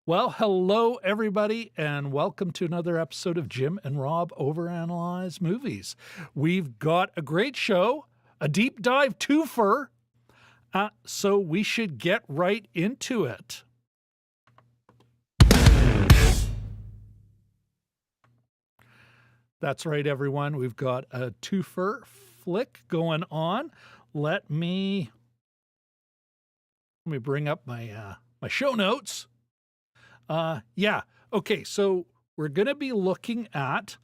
Well, hello, everybody, and welcome to another episode of Jim and Rob Over-Analyze Movies. We've got a great show, a deep dive twofer, so we should get right into it. That's right, everyone. We've got a twofer flick going on. Let me bring up my my show notes. Okay, so we're going to be looking at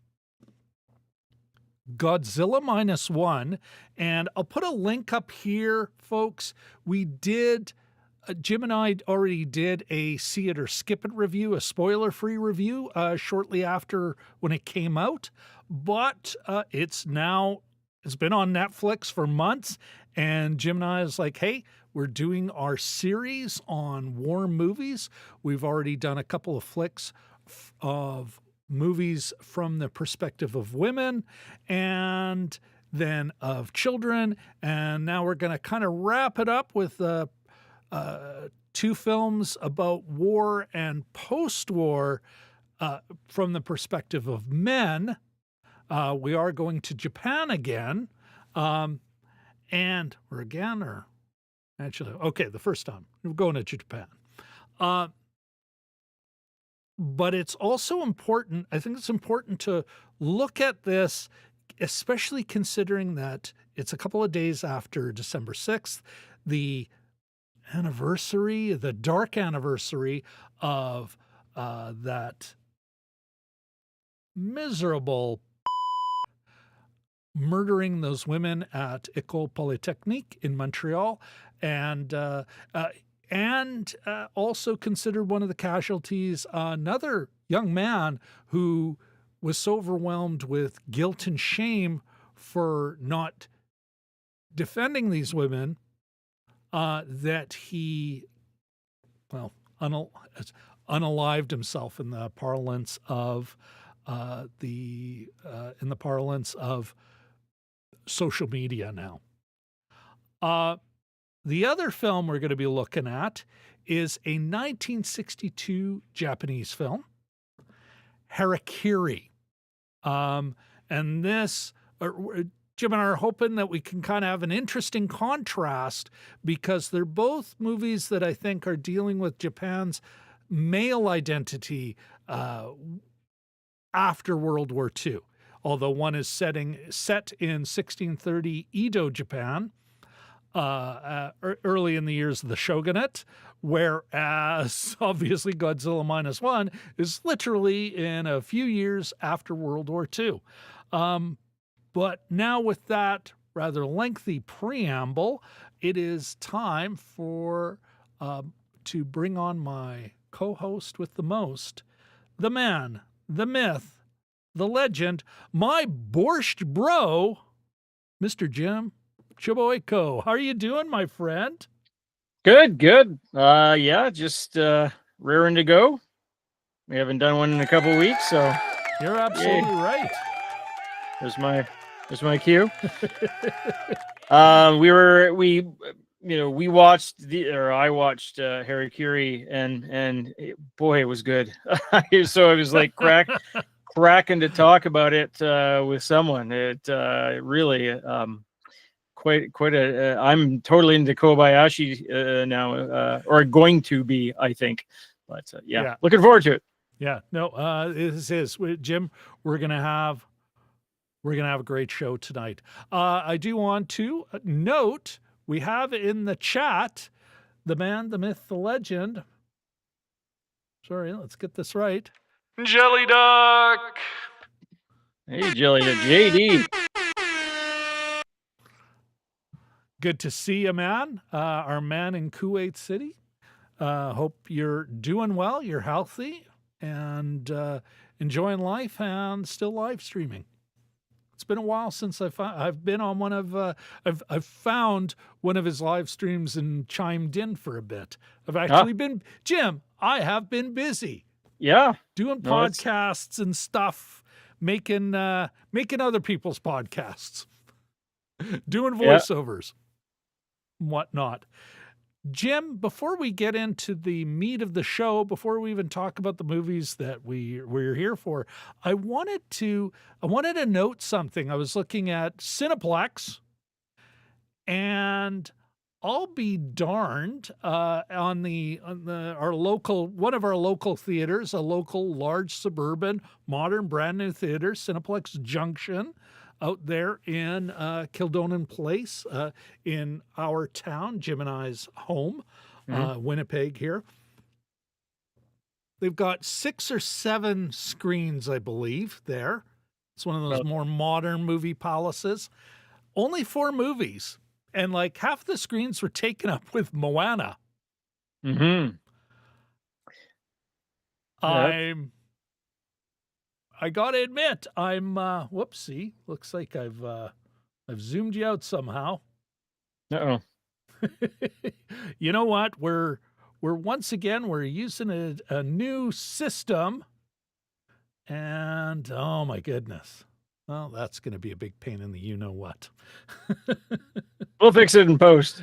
Godzilla -1, and I'll put a link up here, folks. We did, Jim and I already did a see it or skip it review, a spoiler-free review, shortly after when it came out, but it's been on Netflix for months, and Jim and I is like, hey, we're doing our series on war movies. We've already done a couple of flicks of movies from the perspective of women and then of children. And now we're going to kind of wrap it up with two films about war and post-war from the perspective of men. We are going to Japan again. The first time we're going to Japan. But it's also important, I think it's important to look at this, especially considering that it's a couple of days after December 6th, the dark anniversary of that miserable murdering those women at École Polytechnique in Montreal, and also considered one of the casualties another young man who was so overwhelmed with guilt and shame for not defending these women that he, unalived himself in the parlance of social media now. The other film we're going to be looking at is a 1962 Japanese film, Harakiri. And this, Jim and I are hoping that we can kind of have an interesting contrast because they're both movies that I think are dealing with Japan's male identity after World War II. Although one is set in 1630 Edo, Japan, early in the years of the shogunate, whereas obviously Godzilla -1 is literally in a few years after World War II. But now with that rather lengthy preamble, it is time for to bring on my co-host with the most, the man, the myth, the legend, my borscht bro, Mr. Jim Chiboyko. How are you doing, my friend? Good. Just raring to go. We haven't done one in a couple weeks, so you're absolutely right. There's my cue. I watched Harakiri, and boy, it was good. So I was like cracking to talk about it with someone. It really quite a. I'm totally into Kobayashi now, or going to be, I think. But looking forward to it. Yeah, no, this is Jim. We're gonna have a great show tonight. I do want to note we have in the chat the man, the myth, the legend. Sorry, let's get this right. Jelly Duck. Hey, Jelly Duck, JD. Good to see you, man. Our man in Kuwait City. Hope you're doing well, you're healthy, and enjoying life, and still live streaming. It's been a while since I've been on one of I've found one of his live streams and chimed in for a bit. I've actually been, Jim, I have been busy. Yeah, doing podcasts and stuff, making other people's podcasts, doing voiceovers, and whatnot. Jim, before we get into the meat of the show, before we even talk about the movies that we're here for, I wanted to note something. I was looking at Cineplex, and I'll be darned, on our local, one of our local theaters, a local large suburban modern brand new theater, Cineplex Junction, out there in Kildonan Place, in our town, Jim and I's home, Winnipeg here. They've got 6 or 7 screens, I believe, there. It's one of those more modern movie palaces. Only 4 movies. And like half the screens were taken up with Moana. Mm-hmm. I gotta admit, I'm whoopsie. Looks like I've zoomed you out somehow. Uh-oh. You know what? We're once again using a new system, and oh my goodness. Well, that's going to be a big pain in the you know what. We'll fix it in post.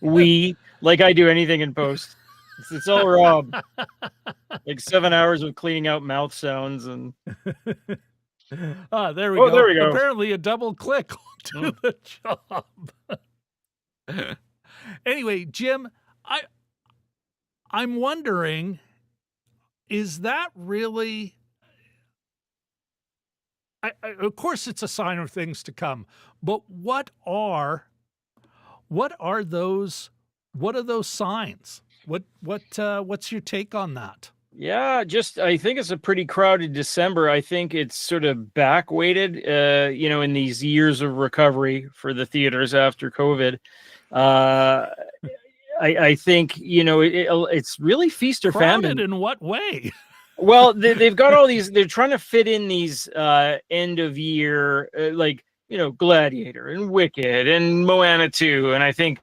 Like I do anything in post. It's all Rob. Like 7 hours of cleaning out mouth sounds and. There we go. There we go. Apparently, a double click will do the job. Anyway, Jim, I'm wondering, is that really? Of course, it's a sign of things to come. But what are those? What are those signs? What's your take on that? Yeah, I think it's a pretty crowded December. I think it's sort of back weighted, in these years of recovery for the theaters after COVID. I think, it's really feast or Crowded famine. in what way? Well, they've got all these, they're trying to fit in these end of year, Gladiator and Wicked and Moana 2. And I think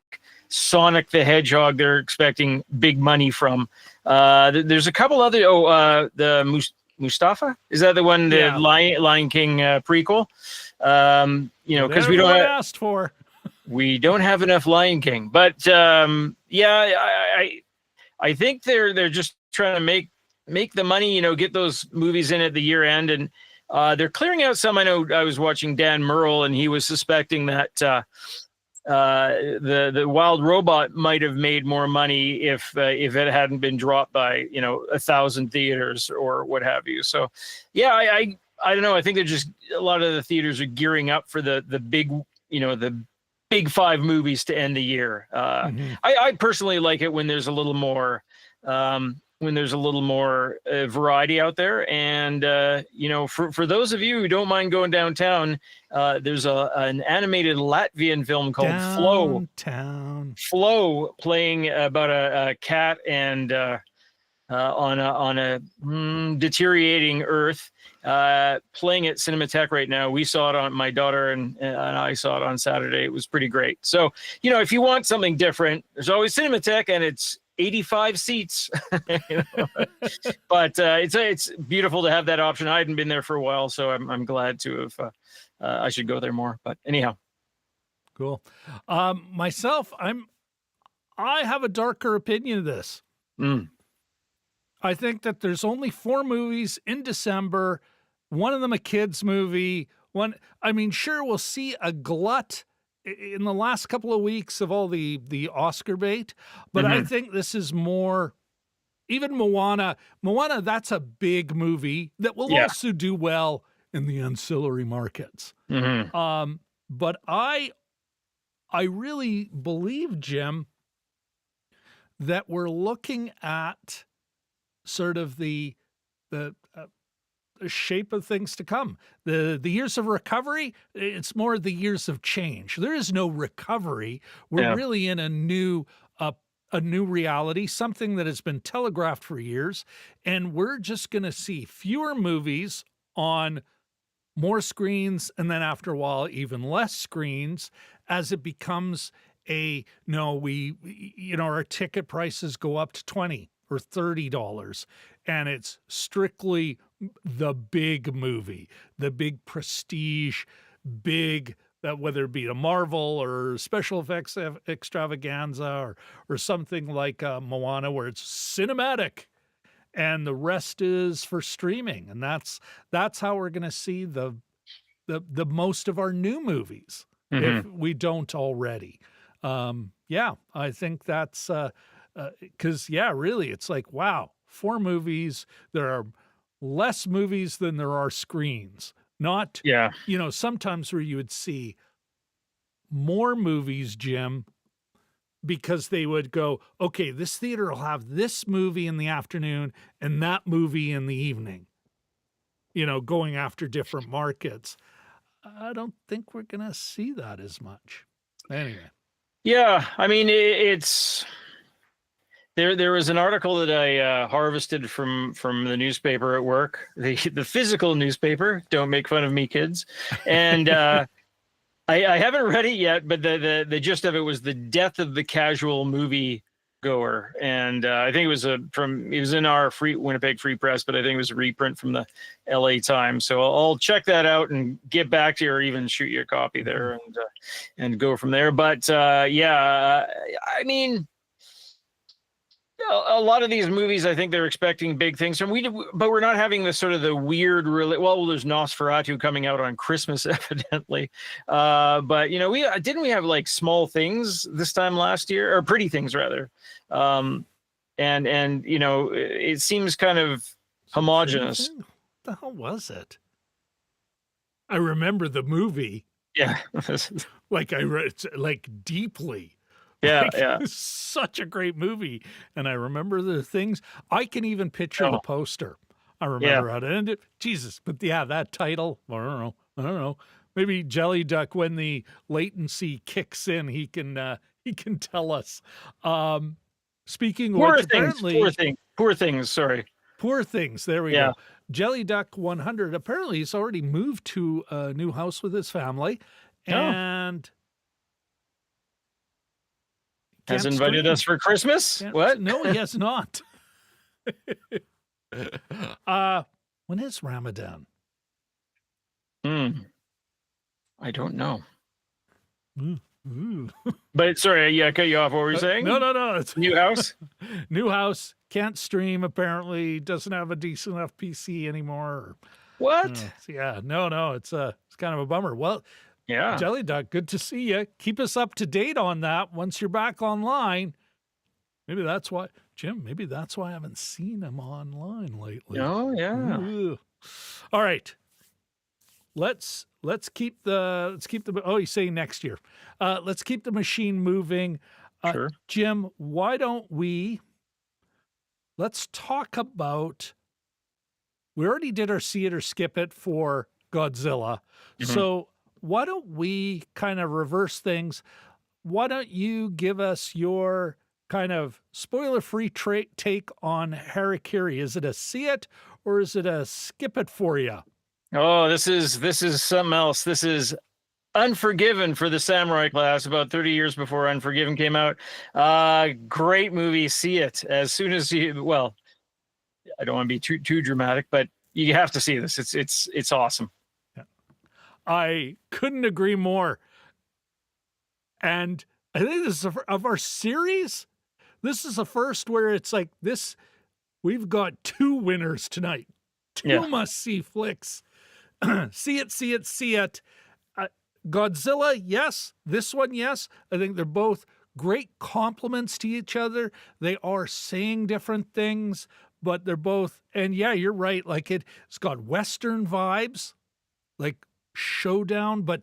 Sonic the Hedgehog, they're expecting big money from. There's a couple other, the Mustafa? Is that the one, the Lion King prequel? Because we don't asked for. We don't have enough Lion King. But I think they're just trying to make the money, get those movies in at the year end. And they're clearing out some. I know I was watching Dan Murrell, and he was suspecting that the Wild Robot might have made more money if it hadn't been dropped by 1,000 theaters or what have you. So, yeah, I don't know. I think they're just, a lot of the theaters are gearing up for the big, the big 5 movies to end the year. I personally like it when there's a little more. Variety out there. And, for those of you who don't mind going downtown, there's an animated Latvian film called Flow, playing about a cat and on a deteriorating Earth, playing at Cinematheque right now. We saw it my daughter and I saw it on Saturday. It was pretty great. So, if you want something different, there's always Cinematheque, and it's 85 seats. But it's beautiful to have that option. I hadn't been there for a while, so I'm glad to have. I should go there more, but anyhow. Cool. Myself, I have a darker opinion of this. I think that there's only 4 movies in December. One of them a kids movie. Sure, we'll see a glut in the last couple of weeks of all the Oscar bait, but I think this is more, even Moana, that's a big movie that will also do well in the ancillary markets. But I really believe, Jim, that we're looking at sort of the shape of things to come. The years of recovery, it's more the years of change. There is no recovery. We're really in a new reality, something that has been telegraphed for years, and we're just going to see fewer movies on more screens, and then after a while even less screens, as it becomes our ticket prices go up to $20 or $30, and it's strictly the big movie, the big prestige, big whether it be a Marvel or special effects extravaganza or something like Moana, where it's cinematic, and the rest is for streaming, and that's how we're going to see the most of our new movies if we don't already. Yeah, I think that's because really, it's like, wow, 4 movies. There are less movies than there are screens. Not, sometimes where you would see more movies, Jim, because they would go, okay, this theater will have this movie in the afternoon and that movie in the evening, going after different markets. I don't think we're going to see that as much. Anyway. Yeah, I mean, it's there was an article that I harvested from the newspaper at work, the physical newspaper. Don't make fun of me, kids. And I haven't read it yet, but the gist of it was the death of the casual movie goer, and I think it was it was in our Winnipeg Free Press, but I think it was a reprint from the LA Times. So I'll check that out and get back to you, or even shoot you a copy there, and go from there. But I mean, a lot of these movies, I think they're expecting big things from but we're not having this sort of the weird, there's Nosferatu coming out on Christmas, evidently. But we have like small things this time last year, or pretty things rather. And it seems kind of homogenous. What the hell was it? I remember the movie. Yeah. Like I read, like deeply. Yeah, It's such a great movie, and I remember the things. I can even picture the poster. I remember how to end it. Jesus, but that title. I don't know. Maybe Jelly Duck, when the latency kicks in, he can tell us. Speaking of which, Poor things. Sorry, Poor Things. There we go. Jelly Duck 100. Apparently, he's already moved to a new house with his family, and. Has invited us for Christmas? What? No, he has not. When is Ramadan? I don't know. Ooh. But sorry, I cut you off. What were you saying? No. It's new house. New house. Can't stream. Apparently, doesn't have a decent enough PC anymore. What? No. It's kind of a bummer. Well. Yeah. Jelly Duck, good to see you. Keep us up to date on that once you're back online. Maybe that's why, Jim, I haven't seen him online lately. Oh, yeah. Ooh. All right. Let's keep the oh, you say next year. Let's keep the machine moving. Sure. Jim, why don't let's talk about, we already did our see it or skip it for Godzilla. So why don't we kind of reverse things? Why don't you give us your kind of spoiler-free take on Harakiri? Is it a see it or is it a skip it for you? Oh, this is something else. This is Unforgiven for the samurai class, about 30 years before Unforgiven came out. Great movie. See it as soon as you. Well, I don't want to be too dramatic, but you have to see this. It's awesome. I couldn't agree more. And I think this is of our series. This is the first where it's like this. We've got 2 winners tonight. 2 must-see flicks. See it. Godzilla, yes. This one, yes. I think they're both great compliments to each other. They are saying different things, but they're both. And yeah, you're right. Like it's got Western vibes, like showdown, but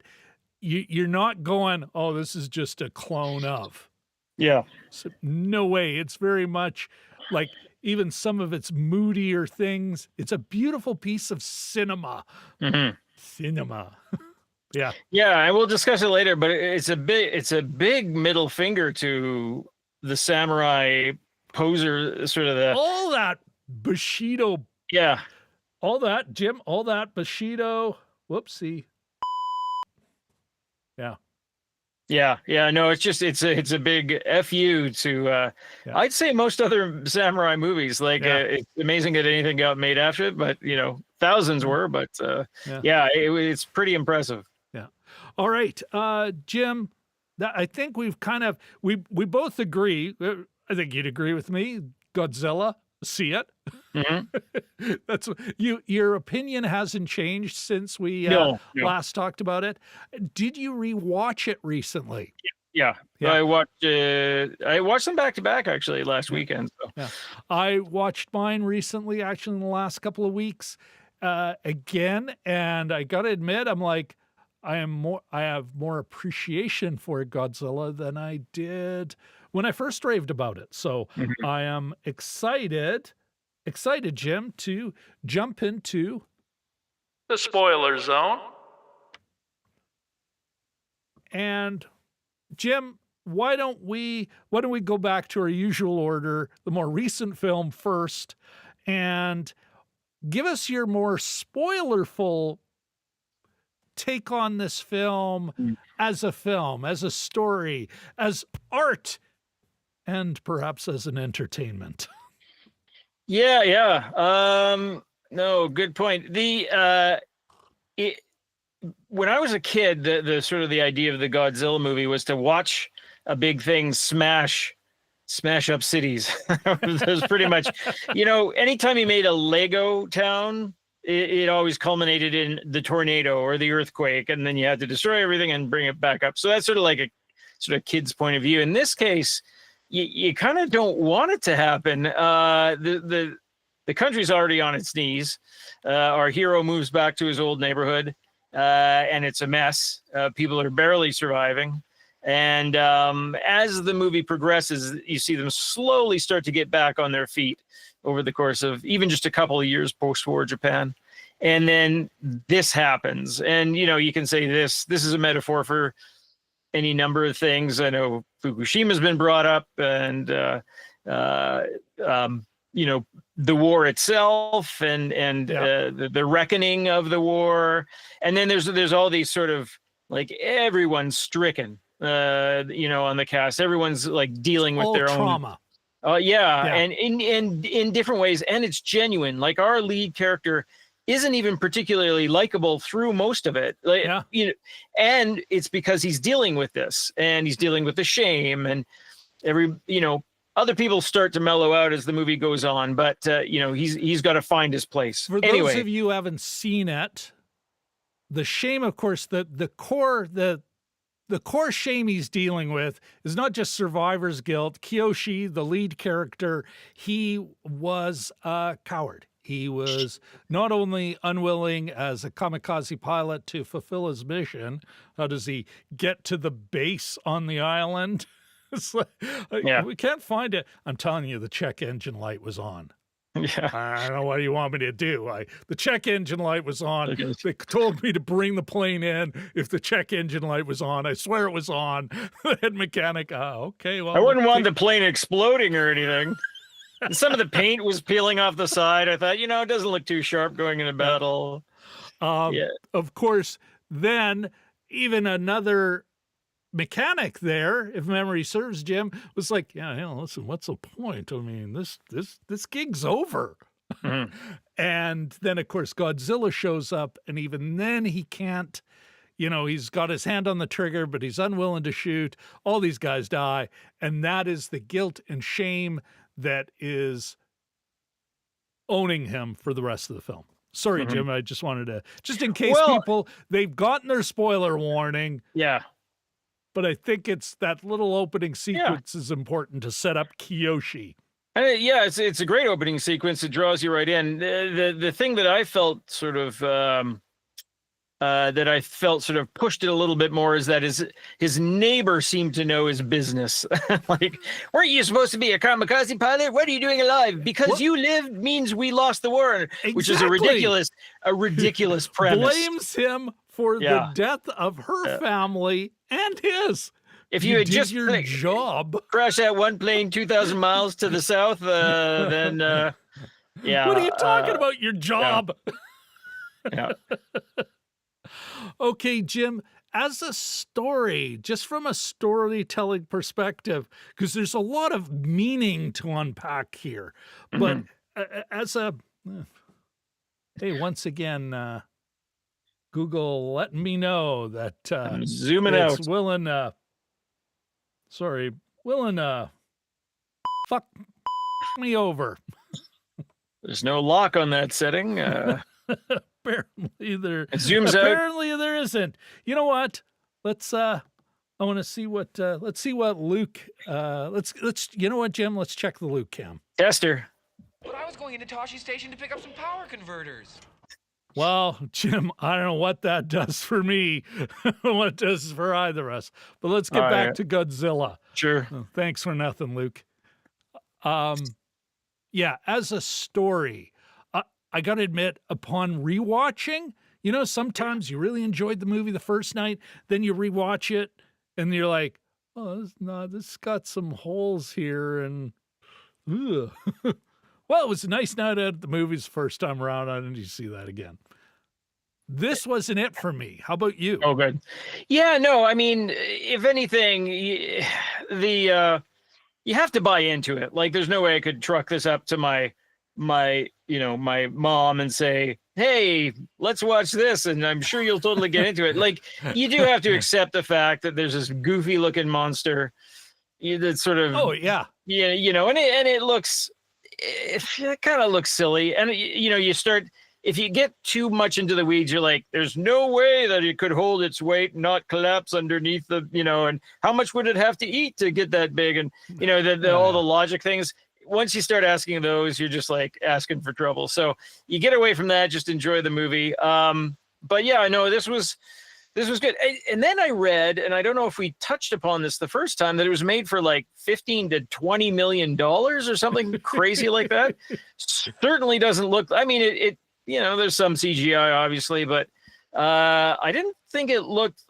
you're not going, oh, this is just a clone of. Yeah. So, no way. It's very much like even some of its moodier things. It's a beautiful piece of cinema. Cinema. Yeah. Yeah, and we'll discuss it later, but it's a big middle finger to the samurai poser, sort of all that Bushido. Yeah. All that, Jim, all that Bushido. Whoopsie. Yeah. No, it's a big FU to I'd say most other samurai movies. Like it's amazing that anything got made after it, but thousands were. But it's pretty impressive. Yeah. All right, Jim, I think we've kind of we both agree. I think you'd agree with me. Godzilla, see it. That's your opinion hasn't changed since we No, no. last talked about it. Did you rewatch it recently? Yeah. Yeah. I watched them back to back actually last weekend. So. Yeah, I watched mine recently, actually in the last couple of weeks, again, and I gotta admit, I'm like, I have more appreciation for Godzilla than I did when I first raved about it. So Mhm. I am excited, Jim, to jump into the spoiler zone. And Jim, why don't we go back to our usual order, the more recent film first, and give us your more spoilerful take on this film Mm. as a story, as art, and perhaps as an entertainment. Yeah. No, good point. When I was a kid, the sort of the idea of the Godzilla movie was to watch a big thing smash up cities. That was pretty much, anytime you made a Lego town, it always culminated in the tornado or the earthquake, and then you had to destroy everything and bring it back up. So that's sort of like a sort of kid's point of view. In this case, you kind of don't want it to happen. The country's already on its knees. Our hero moves back to his old neighborhood, and it's a mess. People are barely surviving. And as the movie progresses, you see them slowly start to get back on their feet over the course of even just a couple of years post-war Japan. And then this happens. And, you can say this is a metaphor for any number of things. I know Fukushima's been brought up, and, the war itself and the reckoning of the war. And then there's all these sort of like everyone's stricken, on the cast. Everyone's like dealing with their trauma. And in different ways. And it's genuine. Like our lead character isn't even particularly likable through most of it. And it's because he's dealing with this, and he's dealing with the shame, and other people start to mellow out as the movie goes on, but he's got to find his place. For those of you who haven't seen it, the shame, of course, the core shame he's dealing with is not just survivor's guilt. Kiyoshi, the lead character, he was a coward. He was not only unwilling as a kamikaze pilot to fulfill his mission. How does he get to the base on the island? It's like, we can't find it. I'm telling you, the check engine light was on. Yeah. I don't know what you want me to do. The check engine light was on. Okay. They told me to bring the plane in if the check engine light was on. I swear it was on. The head mechanic, okay. Well, I wouldn't want the plane exploding or anything. Some of the paint was peeling off the side. I thought, it doesn't look too sharp going into battle. Of course, then even another mechanic there, if memory serves, Jim, was like, listen, what's the point? I mean, this gig's over. Mm-hmm. And then, of course, Godzilla shows up, and even then he can't, he's got his hand on the trigger, but he's unwilling to shoot. All these guys die, and that is the guilt and shame that is owning him for the rest of the film. Sorry, mm-hmm. Jim, I just wanted to, just in case people, they've gotten their spoiler warning. Yeah. But I think it's that little opening sequence is important to set up Kiyoshi. It's a great opening sequence. It draws you right in. The thing that I felt sort of pushed it a little bit more is that his neighbor seemed to know his business. Like, weren't you supposed to be a kamikaze pilot? What are you doing alive? Because you lived means we lost the war, exactly. Which is a ridiculous premise. Blames him for the death of her family and his. If you had did just your job, crash that one plane 2,000 miles to the south, then what are you talking about? Your job. Yeah. Okay, Jim, as a story, just from a storytelling perspective, because there's a lot of meaning to unpack here, but as a, hey, once again, Google letting me know that I'm zooming it's out. willing fuck me over. There's no lock on that setting. Apparently there It zooms out. isn't. You know what? Let's I want to see what Luke let's you know what, Jim? Let's check the Luke cam. Tester. But I was going into Toshi's station to pick up some power converters. Well, Jim, I don't know what that does for me, what it does for either of us. But let's get back to Godzilla. Sure. Thanks for nothing, Luke. Yeah, as a story, I got to admit, upon rewatching, you know, sometimes you really enjoyed the movie the first night, then you rewatch it, and you're like, oh, this got some holes here, and ugh. Well, it was a nice night at the movies the first time around. I didn't see that again. This wasn't it for me. How about you? Oh, good. Yeah, no, I mean, if anything, you have to buy into it. Like, there's no way I could truck this up to my mom and say, hey, let's watch this, and I'm sure you'll totally get into it. Like, you do have to accept the fact that there's this goofy looking monster that's sort of, and it looks, it kind of looks silly. And you start, if you get too much into the weeds, you're like, there's no way that it could hold its weight and not collapse underneath the, and how much would it have to eat to get that big? And, all the logic things. Once you start asking those, you're just like asking for trouble. So you get away from that, just enjoy the movie. But yeah, I know this was good. And then I read, and I don't know if we touched upon this the first time, that it was made for like $15 to $20 million or something crazy like that. Certainly doesn't look, I mean, it there's some CGI obviously, but I didn't think it looked,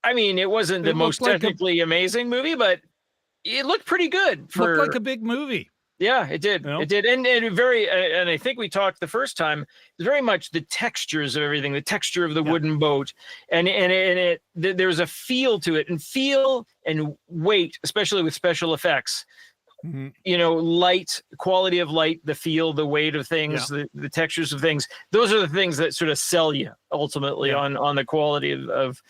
I mean, it wasn't the most technically amazing movie, but it looked pretty good. Looked like a big movie. Yeah, it did. It did. And and I think we talked the first time, it's very much the textures of everything, the texture of the wooden boat. And there's a feel to it, and feel and weight, especially with special effects. Mm-hmm. Light, quality of light, the feel, the weight of things, the textures of things. Those are the things that sort of sell you ultimately on the quality of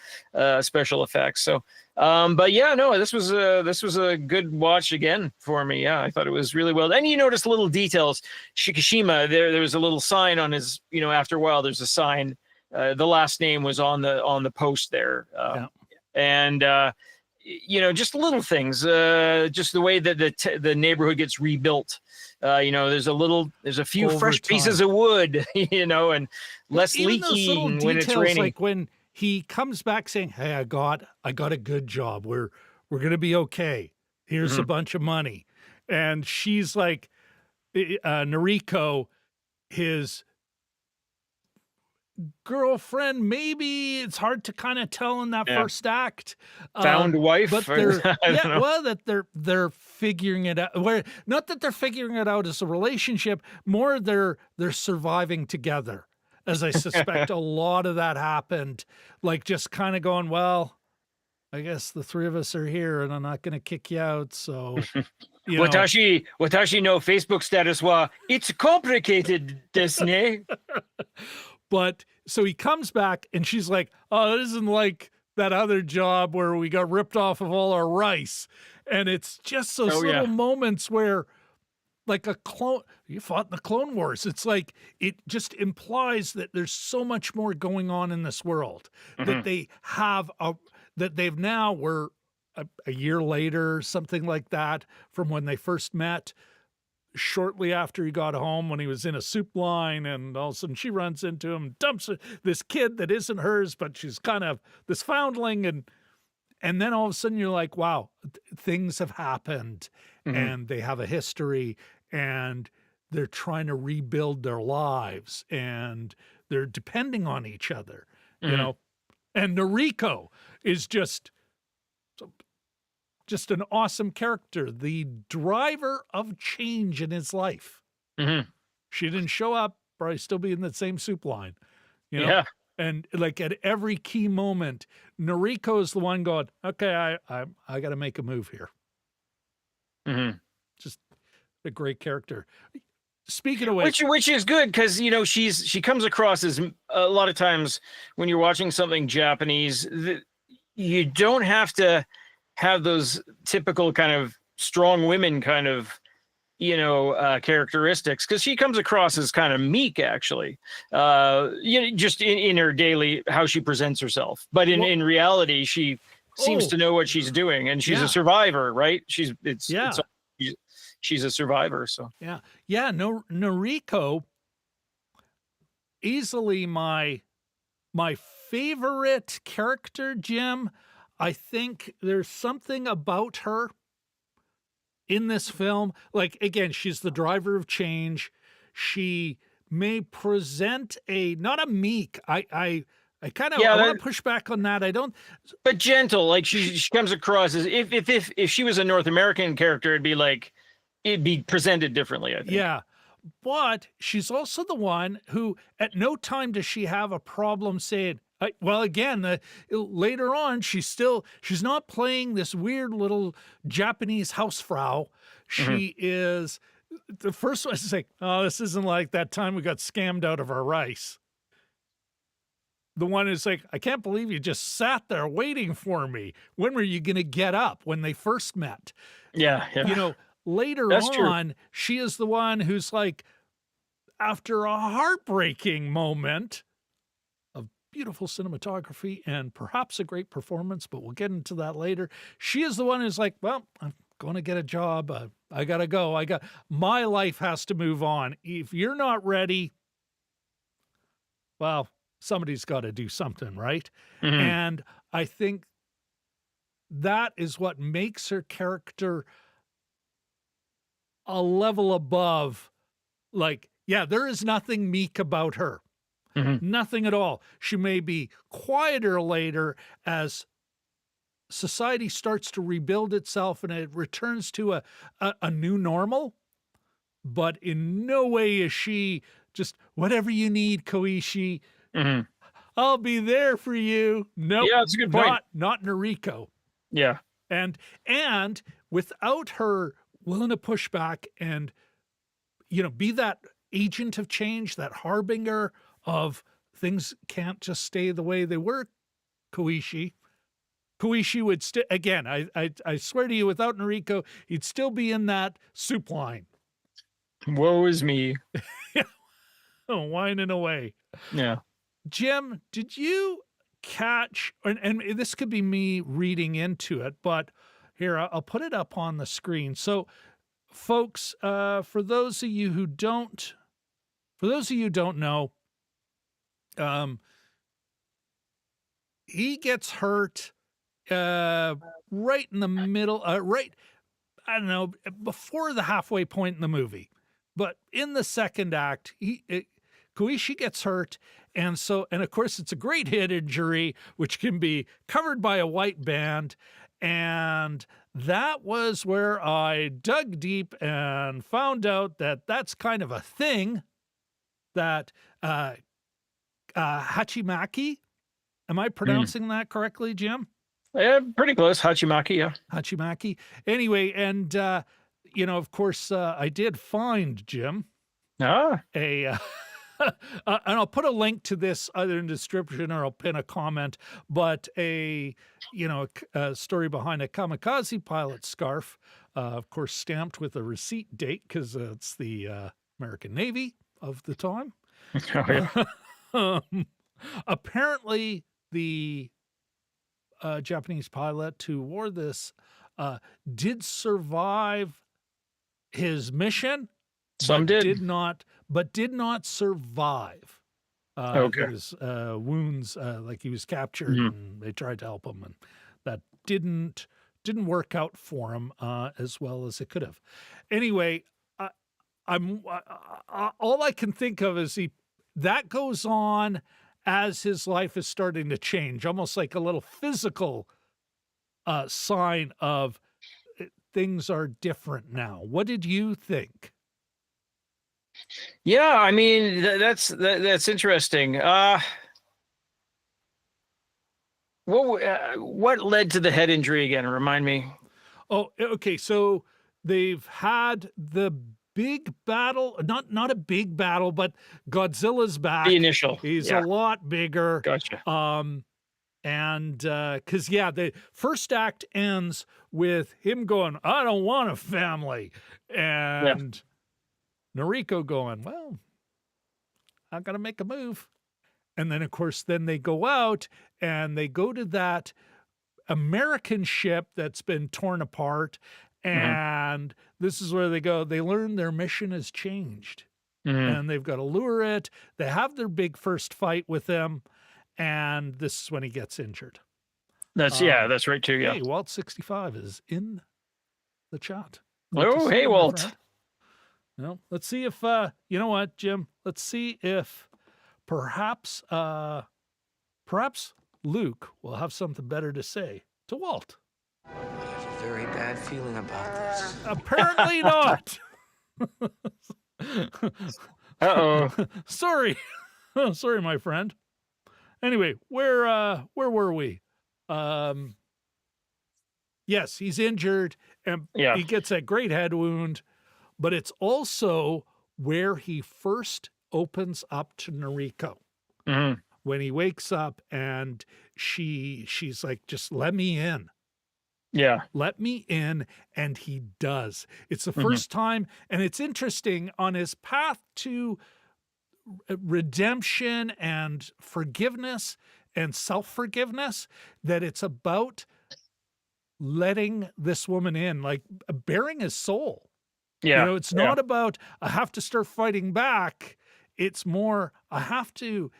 special effects. So, but yeah, no, this was a good watch again for me. Yeah, I thought it was really well. And you notice little details. Shikishima, there was a little sign on his. After a while, there's a sign. The last name was on the post there, and. Just little things, just the way that the neighborhood gets rebuilt. There's a few over fresh time. Pieces of wood, and less even those leaky little when details, it's raining. like when he comes back saying, "Hey, I got a good job. We're gonna be okay. Here's a bunch of money," and she's like, Noriko, his girlfriend, maybe it's hard to kind of tell in that first act. Found wife, but they're figuring it out. Where not that they're figuring it out as a relationship, more they're surviving together. As I suspect a lot of that happened, like just kind of going, well, I guess the three of us are here, and I'm not going to kick you out. So, Watashi no Facebook status wa it's complicated, desu. But so he comes back and she's like, oh, this isn't like that other job where we got ripped off of all our rice. And it's just those little moments where, like a clone, you fought in the Clone Wars. It's like, it just implies that there's so much more going on in this world that they have, that they've now, we're a year later, something like that, from when they first met. Shortly after he got home, when he was in a soup line, and all of a sudden she runs into him, dumps this kid that isn't hers, but she's kind of this foundling, and then all of a sudden you're like, wow, things have happened, and they have a history, and they're trying to rebuild their lives, and they're depending on each other, and Noriko is just an awesome character, the driver of change in his life. She didn't show up, probably still be in the same soup line, and like at every key moment, Noriko is the one going, okay, I got to make a move here. Just a great character. speaking of which, which is good because she comes across as a lot of times when you're watching something Japanese, you don't have to have those typical kind of strong women kind of characteristics, because she comes across as kind of meek, actually, just in her daily how she presents herself, but in reality she seems to know what she's doing, and she's a survivor, right? She's a survivor. So no, Noriko, easily my favorite character, Jim. I think there's something about her in this film. Like, again, she's the driver of change. She may present not a meek. I kind of want to push back on that. I don't, but gentle. Like she comes across as if she was a North American character, it'd be presented differently, I think. Yeah. But she's also the one who, at no time does she have a problem saying, well, again, later on, she's not playing this weird little Japanese housefrau. She is, the first one is like, oh, this isn't like that time we got scammed out of our rice. The one is like, I can't believe you just sat there waiting for me. When were you going to get up? When they first met. Yeah. Later on, she is the one who's like, after a heartbreaking moment of beautiful cinematography and perhaps a great performance, but we'll get into that later, she is the one who's like, well, I'm going to get a job. I got to go. My life has to move on. If you're not ready, well, somebody's got to do something, right? And I think that is what makes her character a level above. Like, yeah, there is nothing meek about her. Nothing at all. She may be quieter later as society starts to rebuild itself and it returns to a new normal, but in no way is she just, whatever you need, Koichi, I'll be there for you. No, yeah, that's a good point. Not Noriko. Yeah. And without her willing to push back and, be that agent of change, that harbinger of things can't just stay the way they were, Koichi would still, again, I swear to you, without Noriko, he'd still be in that soup line. Woe is me. Whining away. Yeah. Jim, did you catch, and this could be me reading into it, but here, I'll put it up on the screen. So, folks, for those of you who don't know, he gets hurt right in the middle, right, I don't know, before the halfway point in the movie. But in the second act, Koichi gets hurt, and of course, it's a great head injury, which can be covered by a white band. And that was where I dug deep and found out that that's kind of a thing that Hachimaki, am I pronouncing that correctly, Jim? Yeah, pretty close. Hachimaki, yeah. Hachimaki. Anyway, and, of course, I did find, Jim, and I'll put a link to this either in the description or I'll pin a comment, but a story behind a kamikaze pilot scarf, of course, stamped with a receipt date because it's the American Navy of the time. Apparently, the Japanese pilot who wore this did survive his mission. Some did not survive his wounds. Like he was captured and they tried to help him, and that didn't work out for him as well as it could have. Anyway, all I can think of is that goes on as his life is starting to change, almost like a little physical sign of things are different now. What did you think? Yeah, I mean that's interesting. What led to the head injury again? Remind me. Oh, okay. So they've had the big battle, not a big battle, but Godzilla's back. The initial. He's Yeah. a lot bigger. Gotcha. And because the first act ends with him going, I don't want a family, and Noriko going, well, I gotta make a move. And then of course they go out and they go to that American ship that's been torn apart, and this is where they go. They learn their mission has changed, and they've got to lure it. They have their big first fight with them, and this is when he gets injured. That's right too. Yeah. Hey, Walt65 is in the chat. Oh, hey, Walt. No, let's see if you know what, Jim. Let's see if perhaps Luke will have something better to say to Walt. I have a very bad feeling about this. Apparently not. Sorry. Sorry, my friend. Anyway, where were we? Yes, he's injured and he gets that great head wound, but it's also where he first opens up to Noriko. When he wakes up and she's like, just let me in. Yeah. Let me in. And he does. It's the first time. And it's interesting on his path to redemption and forgiveness and self-forgiveness that it's about letting this woman in, like bearing his soul. Yeah. You know, it's not about, I have to start fighting back. It's more, I have to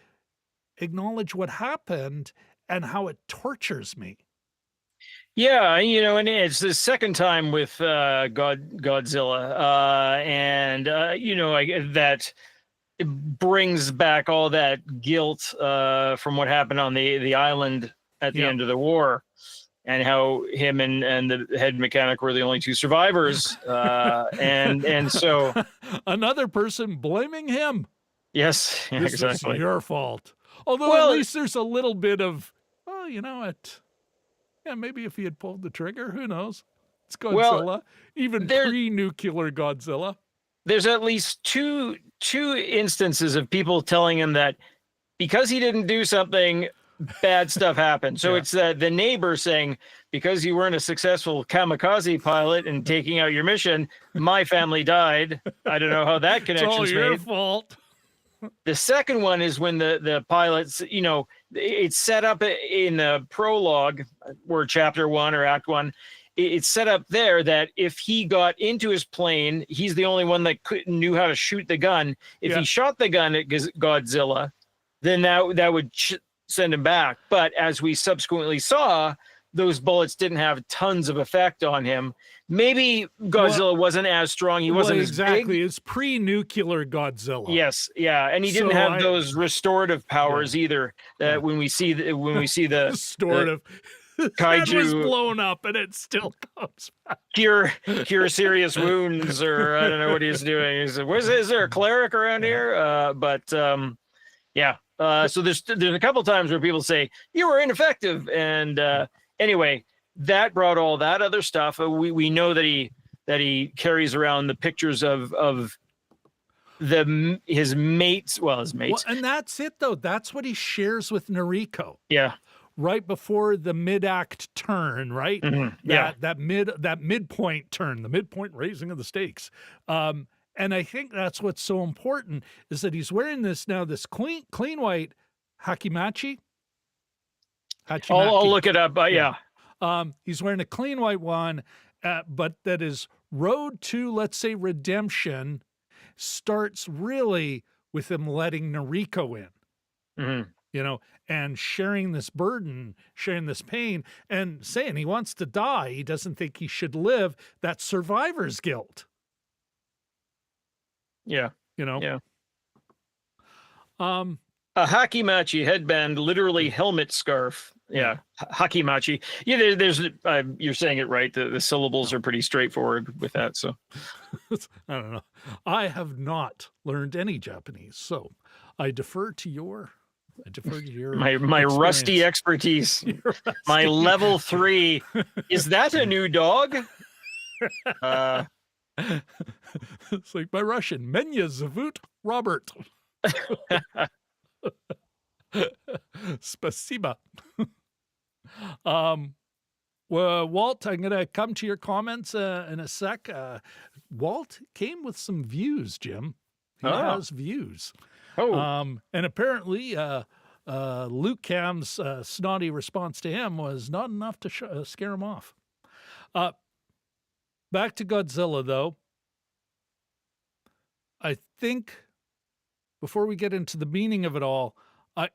acknowledge what happened and how it tortures me. Yeah, you know, and it's the second time with Godzilla, and you know, that it brings back all that guilt from what happened on the island at the end of the war, and how him and the head mechanic were the only two survivors, and so another person blaming him. Yes, This exactly. is your fault. Although at least there's a little bit of, oh, you know what? Yeah, maybe if he had pulled the trigger, who knows? It's Godzilla, even pre-nuclear Godzilla. There's at least two instances of people telling him that because he didn't do something, bad stuff happened. So it's the neighbor saying, because you weren't a successful kamikaze pilot and taking out your mission, my family died. I don't know how that connection's it's all your made. fault. The second one is when the pilots, you know, it's set up in the prologue or chapter 1 or act 1. It's set up there that if he got into his plane, he's the only one that knew how to shoot the gun. If he shot the gun at Godzilla, then that would send him back. But as we subsequently saw, those bullets didn't have tons of effect on him. Maybe Godzilla wasn't as strong. He wasn't as big. It's pre-nuclear Godzilla. Yes, yeah, and he didn't have those restorative powers either. That when we see the restorative, kaiju was blown up and it still comes back. Cure serious wounds, or I don't know what he's doing. He said, is there a cleric around here? So there's a couple times where people say you were ineffective, and anyway, that brought all that other stuff. We know that he carries around the pictures of his mates. Well, and that's it though. That's what he shares with Noriko. Yeah. Right before the mid-act turn, right? That midpoint turn, the midpoint raising of the stakes. And I think that's what's so important is that he's wearing this clean white Hakimachi. I'll look it up. He's wearing a clean white one, but that his road to, let's say, redemption starts really with him letting Noriko in, you know, and sharing this burden, sharing this pain, and saying he wants to die. He doesn't think he should live. That's survivor's guilt. Yeah. You know? Yeah. A hakimachi headband, literally helmet scarf. Yeah. Hakimachi. Yeah, there's you're saying it right. The syllables are pretty straightforward with that. So I don't know. I have not learned any Japanese, so I defer to your my rusty expertise. My level 3. Is that a new dog? It's like my Russian, Menya Zavut Robert. Spasiba. Well, Walt, I'm going to come to your comments in a sec. Walt came with some views, Jim. He has views. And apparently, Luke Cam's snotty response to him was not enough to scare him off. Back to Godzilla, though. I think before we get into the meaning of it all, I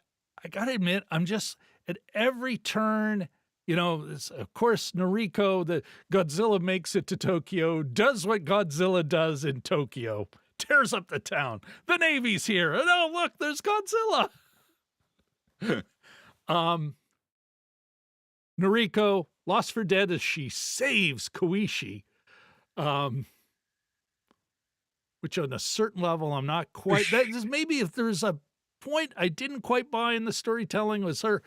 got to admit, I'm just at every turn, you know, of course, Noriko, the Godzilla makes it to Tokyo, does what Godzilla does in Tokyo, tears up the town. The Navy's here. And oh, look, there's Godzilla. Noriko, lost for dead as she saves Koichi. Which on a certain level, I'm not quite, that is maybe if there's a point I didn't quite buy in the storytelling was her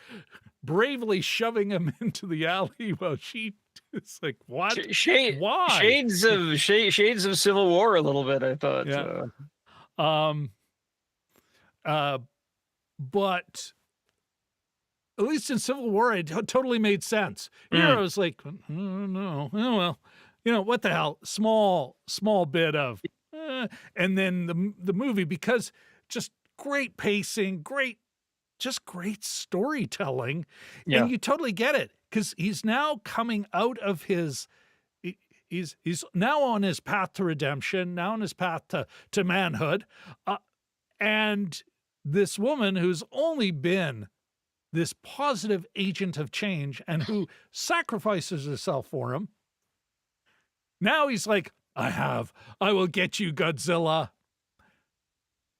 bravely shoving him into the alley while she is like, what? Why? Shades of Civil War a little bit, I thought. Yeah. But at least in Civil War, it totally made sense. Here I was like, no, oh, well, you know, what the hell? Small bit of, and then the movie, because just great pacing, great storytelling. Yeah. And you totally get it because he's now coming out of his, he's now on his path to redemption, now on his path to manhood. And this woman who's only been this positive agent of change and who sacrifices herself for him. Now he's like, I will get you, Godzilla.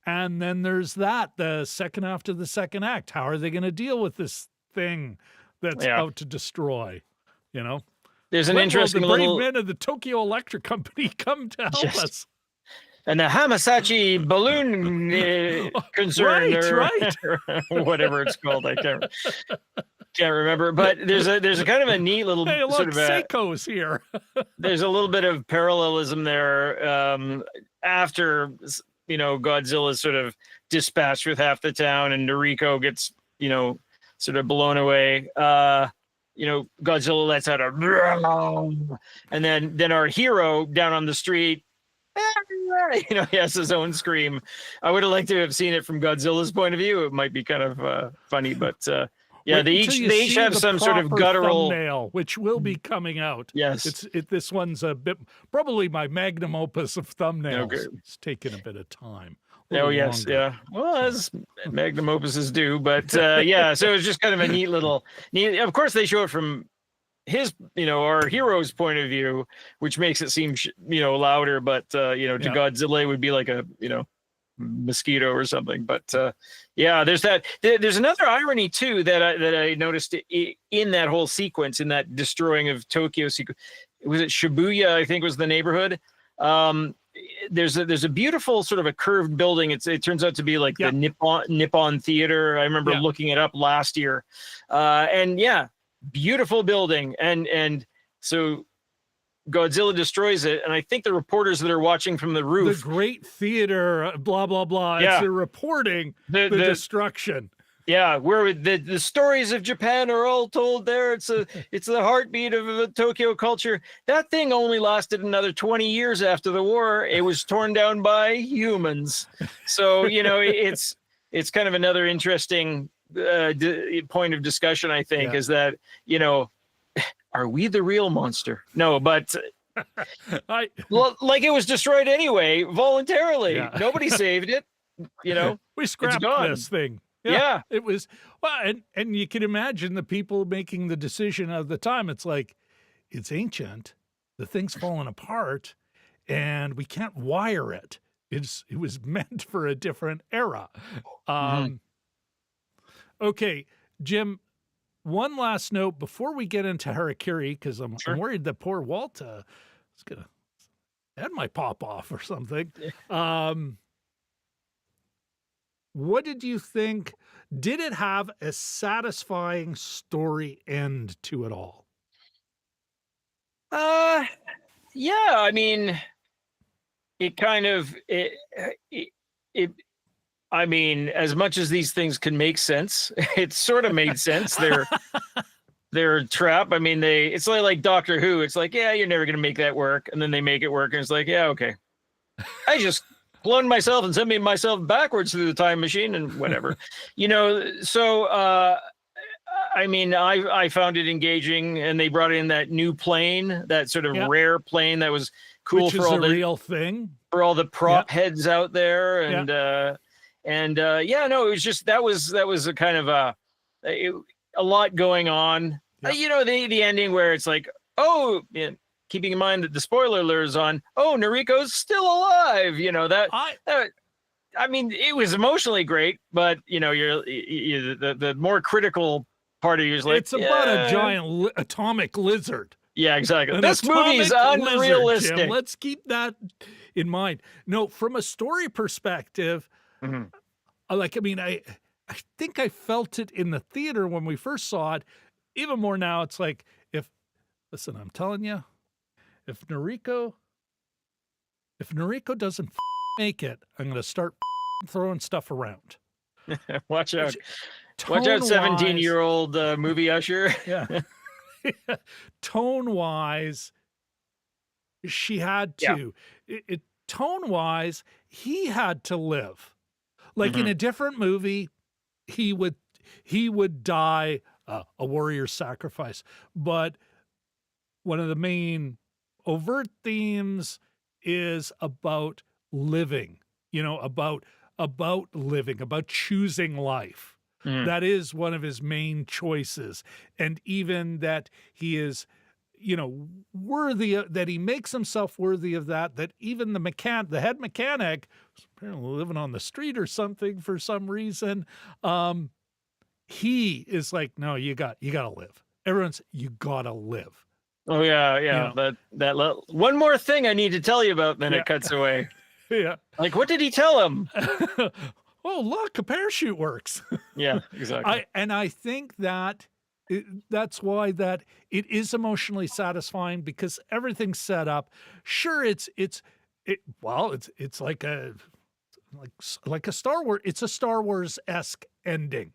And then there's the second after the second act. How are they going to deal with this thing that's out to destroy? You know, there's an interesting the little brave men of the Tokyo Electric Company come to help us. And the Hamasachi balloon concern, right. or whatever it's called, I can't remember. But there's a kind of a neat little sort of Seiko's here. There's a little bit of parallelism there after, you know, Godzilla's sort of dispatched with half the town and Noriko gets, you know, sort of blown away. You know, Godzilla lets out and then our hero down on the street, you know, he has his own scream. I would have liked to have seen it from Godzilla's point of view. It might be kind of funny, but yeah, they each have some sort of guttural thumbnail, which will be coming out. Yes, this one's a bit, probably my magnum opus of thumbnails. Okay. It's taken a bit of time. Oh yes, yeah. Well, as magnum opuses do, but yeah. So it's just kind of a neat. Of course, they show it from his, you know, our hero's point of view, which makes it seem, you know, louder. But you know, to Godzilla it would be like a, you know, mosquito or something. But yeah, there's that. There's another irony too that I noticed in that whole sequence, in that destroying of Tokyo sequence. Was it Shibuya? I think was the neighborhood. There's a beautiful sort of a curved building. It turns out to be like the Nippon Theater. I remember looking it up last year, and yeah, beautiful building. And so Godzilla destroys it, and I think the reporters that are watching from the roof, the Great Theater, blah blah blah, they're reporting the destruction. Yeah, where the stories of Japan are all told there. It's the heartbeat of Tokyo culture. That thing only lasted another 20 years after the war. It was torn down by humans. So, you know, it's kind of another interesting point of discussion, I think, is that, you know, are we the real monster? No, but like it was destroyed anyway, voluntarily. Yeah. Nobody saved it. You know, we scrapped this thing. Yeah, it was, well, and you can imagine the people making the decision of the time. It's like, it's ancient, the thing's fallen apart, and we can't wire it. It was meant for a different era. Okay, Jim, one last note before we get into Harakiri, because I'm worried that poor Walt is gonna have my pop off or something. What did you think? Did it have a satisfying story end to it all? Yeah, I mean, it kind of it I mean, as much as these things can make sense, it sort of made sense. They're a trap. I mean, it's like Doctor Who. It's like, yeah, you're never gonna make that work, and then they make it work, and it's like, yeah, okay. I just cloned myself and sent me myself backwards through the time machine and whatever, So I mean, I found it engaging, and they brought in that new plane, that sort of rare plane that was cool Which for is all a the real thing. For all the prop heads out there, and yeah, no, it was just that was a kind of a lot going on. The ending where it's like, oh, keeping in mind that the spoiler alert is on. Oh, Noriko's still alive. I mean, it was emotionally great, but you're the more critical part of you is like, it's about a giant atomic lizard. Yeah, exactly. This movie is unrealistic. Lizard, Jim. Let's keep that in mind. No, from a story perspective, like, I mean, I think I felt it in the theater when we first saw it. Even more now, it's like, listen, I'm telling you, if Noriko doesn't make it, I'm going to start throwing stuff around. Watch out. Watch out, 17-year-old movie usher. Yeah. Tone-wise, she had to. Tone-wise, he had to live. Like in a different movie, he would die a warrior's sacrifice. But one of the main overt themes is about living, about living, about choosing life. That is one of his main choices. And even that he is, worthy of, that he makes himself worthy of that even the head mechanic, was apparently living on the street or something for some reason. He is like, no, you gotta live. You gotta live. Oh yeah. That one more thing I need to tell you about, then it cuts away. Yeah. Like, what did he tell him? Oh, look, a parachute works. Yeah, exactly. I think that that's why that it is emotionally satisfying, because everything's set up. Sure, it's like a Star Wars. It's a Star Wars-esque ending,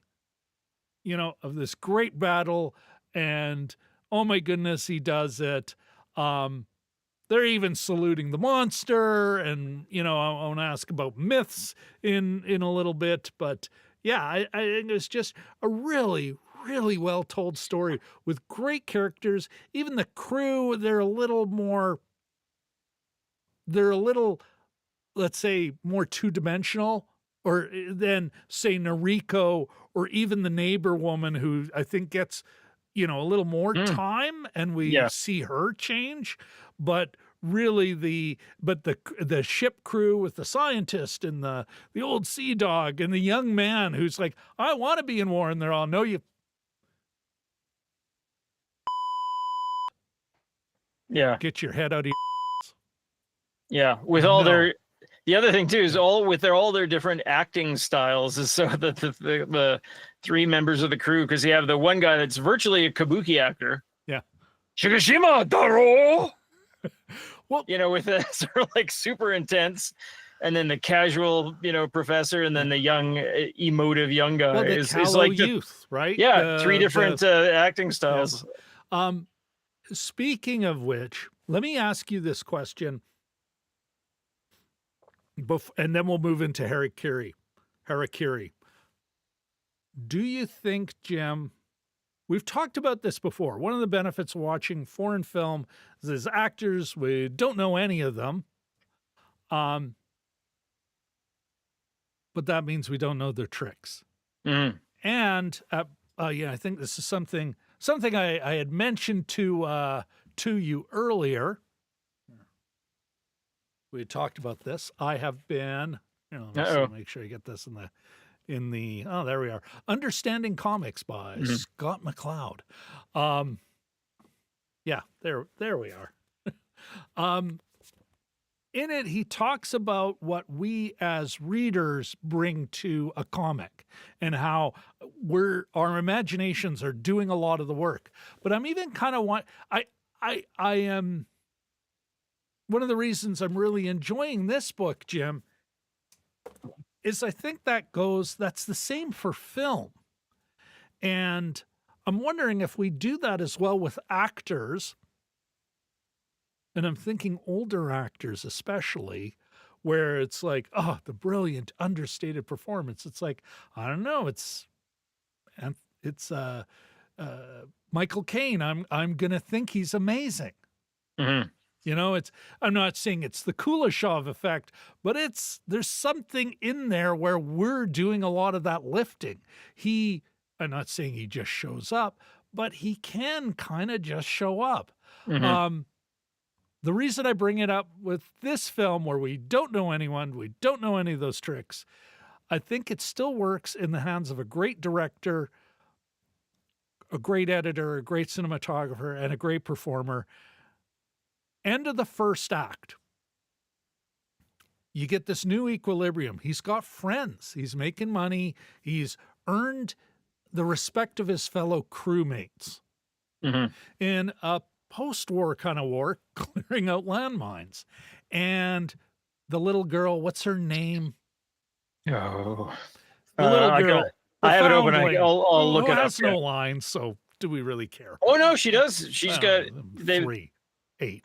of this great battle, and oh my goodness, he does it. They're even saluting the monster, and I want to ask about myths in a little bit, but yeah, I think it's just a really, really well told story with great characters. Even the crew, they're a little, let's say, more two-dimensional, or than say Noriko, or even the neighbor woman, who I think gets a little more time, and we see her change. But really the ship crew with the scientist and the old sea dog and the young man who's like, I want to be in war, and they're all, no, you. Get your head out of your. Yeah, with all their. The other thing too is all their different acting styles is so that the three members of the crew, because you have the one guy that's virtually a kabuki actor. Yeah. Shigashima Daro. Well, with a sort of like super intense, and then the casual, professor, and then the young, emotive young guy is like youth, right? Yeah, three different acting styles. Yeah. Speaking of which, let me ask you this question. And then we'll move into Harakiri. Do you think, Jim, we've talked about this before, one of the benefits of watching foreign film is as actors, we don't know any of them. But that means we don't know their tricks. And I think this is something I had mentioned to you earlier. We had talked about this. I have been, let's make sure I get this in the oh, there we are. Understanding Comics by Scott McCloud. Yeah, there we are. In it, he talks about what we as readers bring to a comic and how our imaginations are doing a lot of the work. But I'm even kind of one of the reasons I'm really enjoying this book, Jim, is I think that's the same for film. And I'm wondering if we do that as well with actors, and I'm thinking older actors especially, where it's like, oh, the brilliant, understated performance. It's like, I don't know, it's Michael Caine. I'm gonna think he's amazing. Mm-hmm. You know, I'm not saying it's the Kuleshov effect, but there's something in there where we're doing a lot of that lifting. I'm not saying he just shows up, but he can kind of just show up. Mm-hmm. The reason I bring it up with this film where we don't know anyone, we don't know any of those tricks, I think it still works in the hands of a great director, a great editor, a great cinematographer, and a great performer. End of the first act, you get this new equilibrium. He's got friends. He's making money. He's earned the respect of his fellow crewmates in a post-war kind of war, clearing out landmines. And the little girl, what's her name? Oh, The little girl. I have it open. foundling, I'll look who it up. has no lines, so do we really care? Oh no, she does. She's got 3, 8.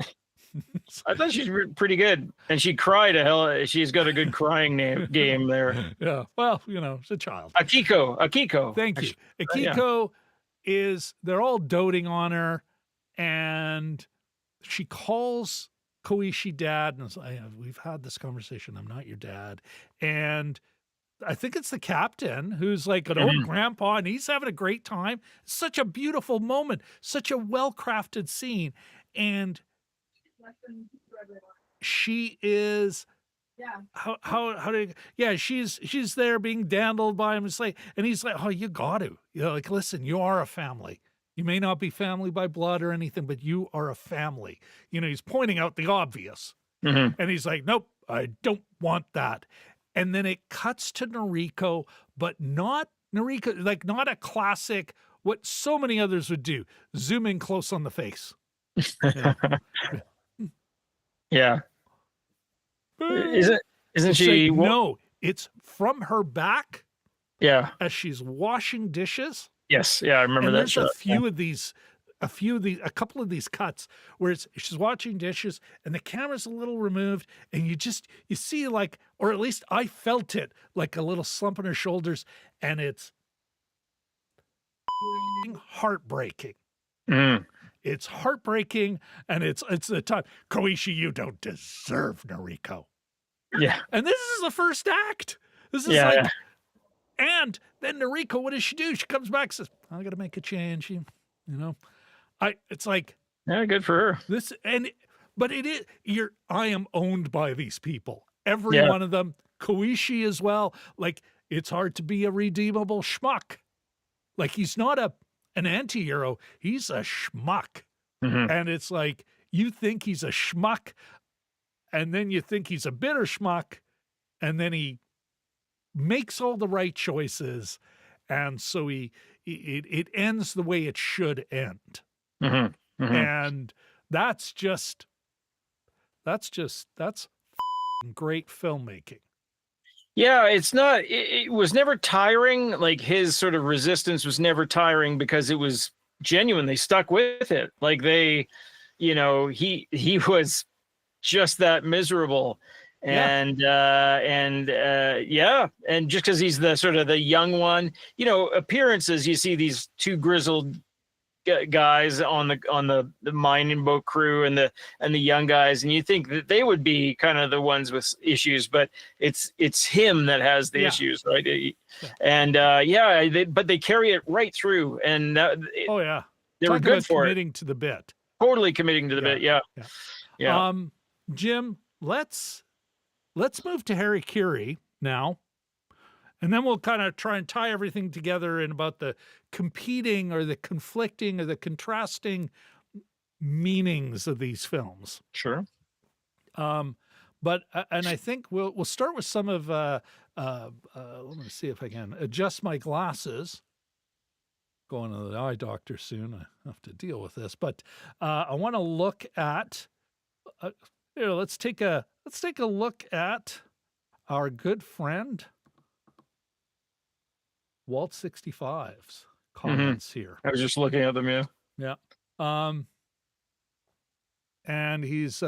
I thought she's pretty good, and she cried a hell. She's got a good crying game there. Yeah, well, you know, it's a child. Akiko. Thank you. Akiko they're all doting on her, and she calls Koichi dad, and it's like, we've had this conversation. I'm not your dad. And I think it's the captain who's like an old grandpa, and he's having a great time. Such a beautiful moment, such a well-crafted scene. And she is she's there being dandled by him. It's like, and he's like, oh, you got to, like, listen, you are a family. You may not be family by blood or anything, but you are a family. He's pointing out the obvious. And he's like, nope, I don't want that. And then it cuts to Noriko, but not Noriko, like not a classic, what so many others would do, zoom in close on the face. Yeah. Isn't she? Like, no, it's from her back. Yeah. As she's washing dishes. Yes. Yeah, I remember that. There's a couple of these cuts where she's washing dishes and the camera's a little removed, and you see, like, or at least I felt it, like a little slump in her shoulders, and it's heartbreaking. It's heartbreaking, and it's the time. Koichi, you don't deserve Noriko. Yeah. And this is the first act. This is and then Noriko, what does she do? She comes back and says, I got to make a change. It's like, yeah, good for her. I am owned by these people. Every one of them, Koichi as well. Like, it's hard to be a redeemable schmuck. Like, he's not an anti-hero. He's a schmuck. And it's like, you think he's a schmuck, and then you think he's a bitter schmuck, and then he makes all the right choices, and so it ends the way it should end. And that's great filmmaking. Yeah, it was never tiring. Like, his sort of resistance was never tiring because it was genuine. They stuck with it. Like, he was just that miserable. And and just because he's the sort of the young one, appearances, you see these two grizzled guys on the mining boat crew and the young guys, and you think that they would be kind of the ones with issues, but it's him that has the issues, right? But they carry it right through, and they were good for committing to the bit. Totally committing to the bit. Yeah. Jim, let's move to Harakiri now, and then we'll kind of try and tie everything together in about the competing or the conflicting or the contrasting meanings of these films. Sure. But I think we'll start with some of let me see if I can adjust my glasses. Going to the eye doctor soon. I have to deal with this, but I want to look at Here, let's take a look at our good friend Walt 65's comments here. I was just looking at them. Yeah. Yeah. And he's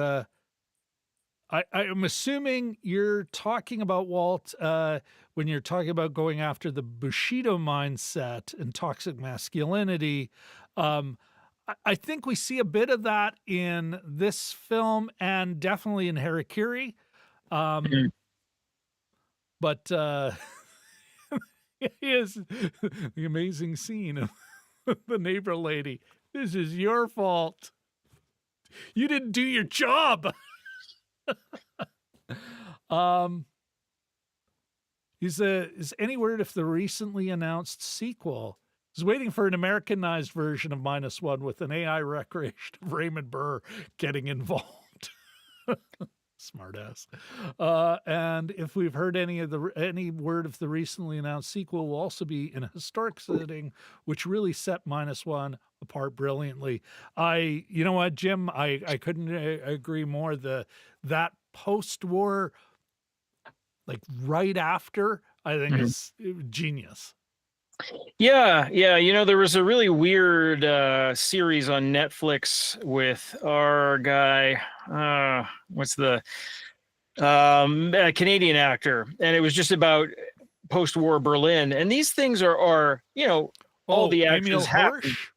I'm assuming you're talking about Walt when you're talking about going after the Bushido mindset and toxic masculinity. I think we see a bit of that in this film and definitely in Harakiri. But is the amazing scene of the neighbor lady. This is your fault. You didn't do your job. Is any word if the recently announced sequel is waiting for an Americanized version of -1 with an AI recreation of Raymond Burr getting involved? Smartass. And if we've heard any word of the recently announced sequel will also be in a historic setting, which really set -1 apart brilliantly. You know what, Jim? I couldn't agree more. That post-war, like right after, I think is genius. Yeah. You know, there was a really weird series on Netflix with our guy. What's the Canadian actor, and it was just about post-war Berlin. And these things are all the actors Emil happen. Hirsch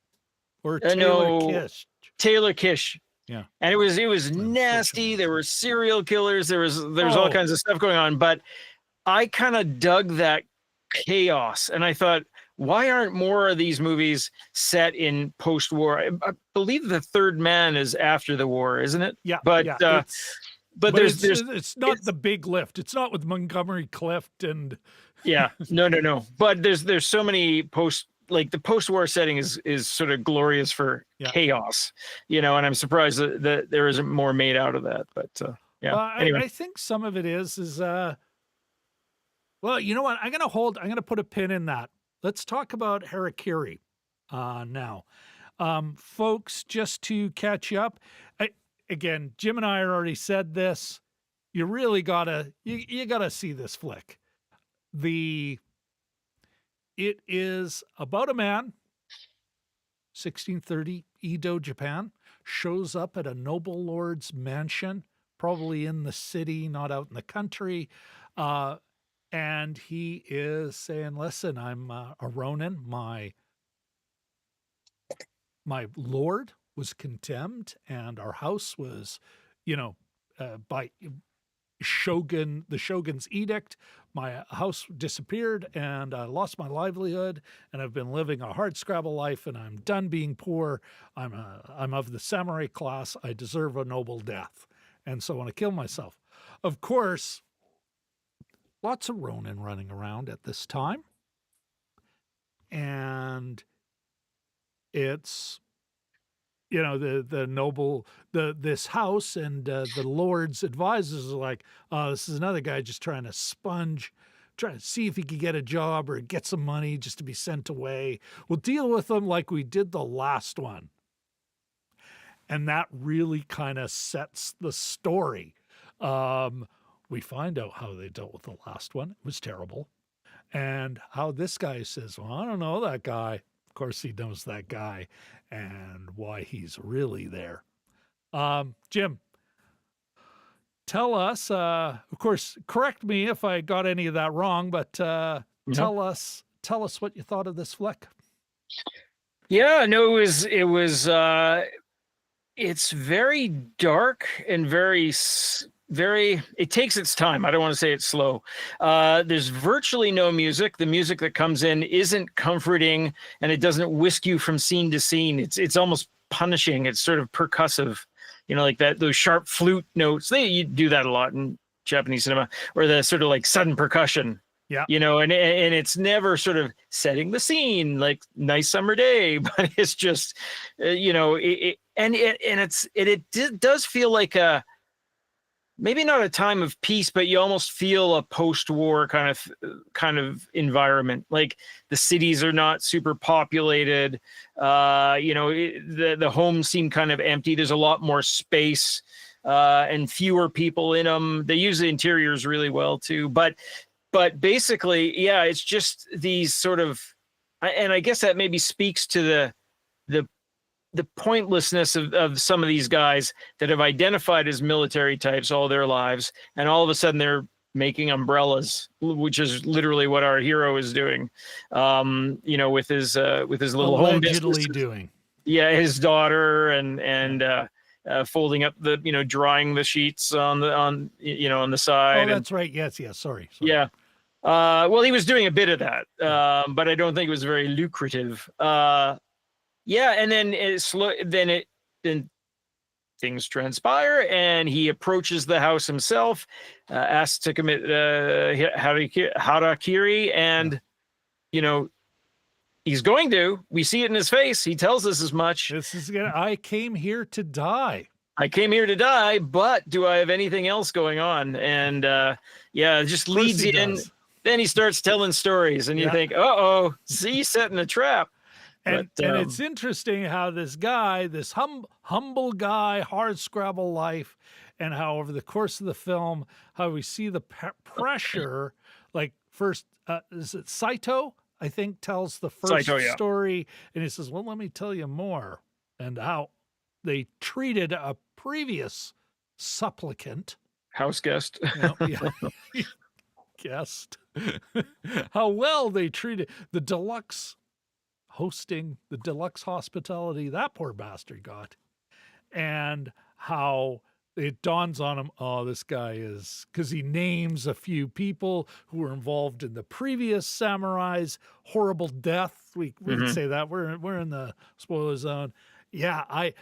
or Taylor Kish. Taylor Kish. Yeah. And it was nasty. There were serial killers. There's all kinds of stuff going on. But I kind of dug that chaos, and I thought, why aren't more of these movies set in post-war? I believe The Third Man is after the war, isn't it? Yeah. But it's not The Big Lift. It's not with Montgomery Clift and no. But there's so many the post-war setting is sort of glorious for chaos, and I'm surprised that there isn't more made out of that. But anyway, I think some of it is well, you know what? I'm gonna put a pin in that. Let's talk about Harakiri now. Folks, just to catch you up, again, Jim and I already said this. You really gotta see this flick. It is about a man, 1630 Edo, Japan, shows up at a noble lord's mansion, probably in the city, not out in the country. And he is saying, listen, I'm a Ronin. My lord was condemned, and our house was, by the shogun's edict. My house disappeared, and I lost my livelihood, and I've been living a hard scrabble life, and I'm done being poor. I'm of the samurai class. I deserve a noble death, and so I want to kill myself. Of course, lots of Ronin running around at this time. And it's, the noble, this house and the Lord's advisors are like, oh, this is another guy just trying to see if he could get a job or get some money just to be sent away. We'll deal with him like we did the last one. And that really kind of sets the story. We find out how they dealt with the last one. It was terrible. And how this guy says, well, I don't know that guy. Of course, he knows that guy and why he's really there. Jim, tell us, of course, correct me if I got any of that wrong, but tell us what you thought of this flick. Yeah, no, it was it's very dark and very, it takes its time. I don't want to say it's slow. There's virtually no music. The music that comes in isn't comforting, and it doesn't whisk you from scene to scene. It's almost punishing. It's sort of percussive, like those sharp flute notes. You do that a lot in Japanese cinema, or the sort of like sudden percussion. Yeah. And it's never sort of setting the scene like nice summer day, but it's just, it does feel like maybe not a time of peace, but you almost feel a post-war kind of environment. Like the cities are not super populated. The homes seem kind of empty. There's a lot more space. and fewer people in them. They use the interiors really well too. But basically, yeah, it's just these sort of, and I guess that maybe speaks to the pointlessness of some of these guys that have identified as military types all their lives, and all of a sudden they're making umbrellas, which is literally what our hero is doing. With his little home business. doing. Yeah, his daughter and folding up the, drying the sheets on the side. Oh, that's right. Yes. Sorry. Yeah. Well, he was doing a bit of that, but I don't think it was very lucrative. Yeah, and then then things transpire, and he approaches the house himself, asks to commit harakiri, and he's going to. We see it in his face. He tells us as much. I came here to die. I came here to die, but do I have anything else going on? And it just leads you in. Then he starts telling stories, and you think, "Uh-oh, he's setting a trap." And it's interesting how this guy, this humble guy, hard scrabble life, and how over the course of the film, how we see the pressure. Like first, is it Saito? I think tells the first story, and he says, "Well, let me tell you more," and how they treated a previous supplicant, house guest, guest, how well they treated the deluxe. Hosting the deluxe hospitality that poor bastard got, and how it dawns on him, oh, this guy is, because he names a few people who were involved in the previous samurai's horrible death. We can say that we're in the spoiler zone. Yeah, I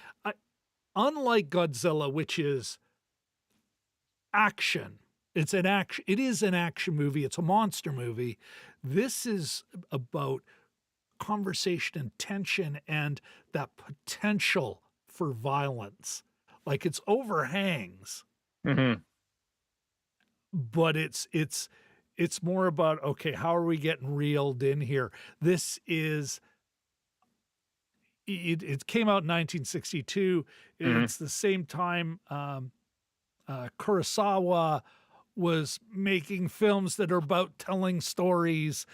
unlike Godzilla, which is action. It is an action movie. It's a monster movie. This is about conversation and tension and that potential for violence. Like it's overhangs, but it's more about, okay, how are we getting reeled in here? This is, it came out in 1962. It's the same time Kurosawa was making films that are about telling stories.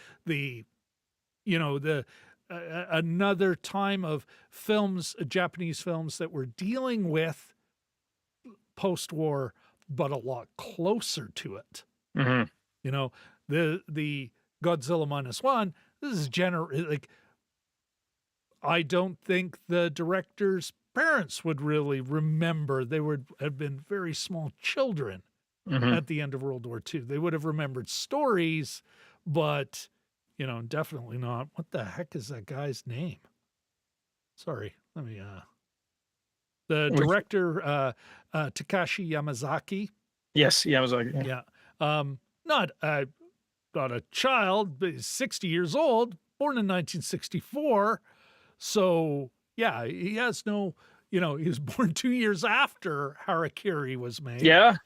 Another time of films, Japanese films that were dealing with post-war, but a lot closer to it. The Godzilla -1. This is I don't think the director's parents would really remember. They would have been very small children at the end of World War II. They would have remembered stories, but definitely not. What the heck is that guy's name? Sorry, let me. The director, Takashi Yamazaki. Yes, Yamazaki. Yeah. Not a child, but he's 60 years old, born in 1964. So yeah, he has no. He was born 2 years after Harakiri was made. Yeah.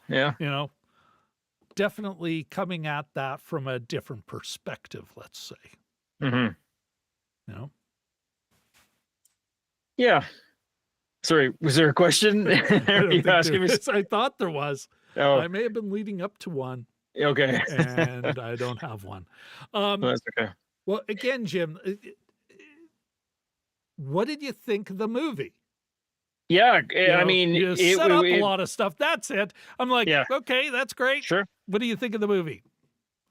Definitely coming at that from a different perspective, let's say. Yeah. Sorry, was there a question? I thought there was. Oh. I may have been leading up to one. Okay. And I don't have one. That's okay. Well, again, Jim, what did you think of the movie? Yeah, I mean, you set up a lot of stuff. That's it. I'm like, okay, that's great. Sure. What do you think of the movie?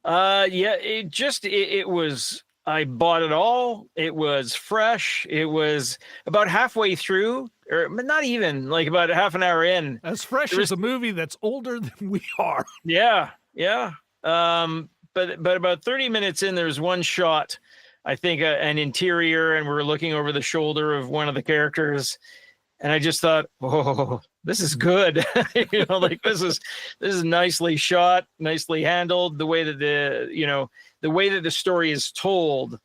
It was, I bought it all. It was fresh. It was about halfway through, or not even, like about half an hour in. As fresh as a movie that's older than we are. Yeah. But about 30 minutes in, there's one shot, I think an interior, and we're looking over the shoulder of one of the characters. And I just thought, oh, this is good. This is nicely shot, nicely handled. The way that the way that the story is told,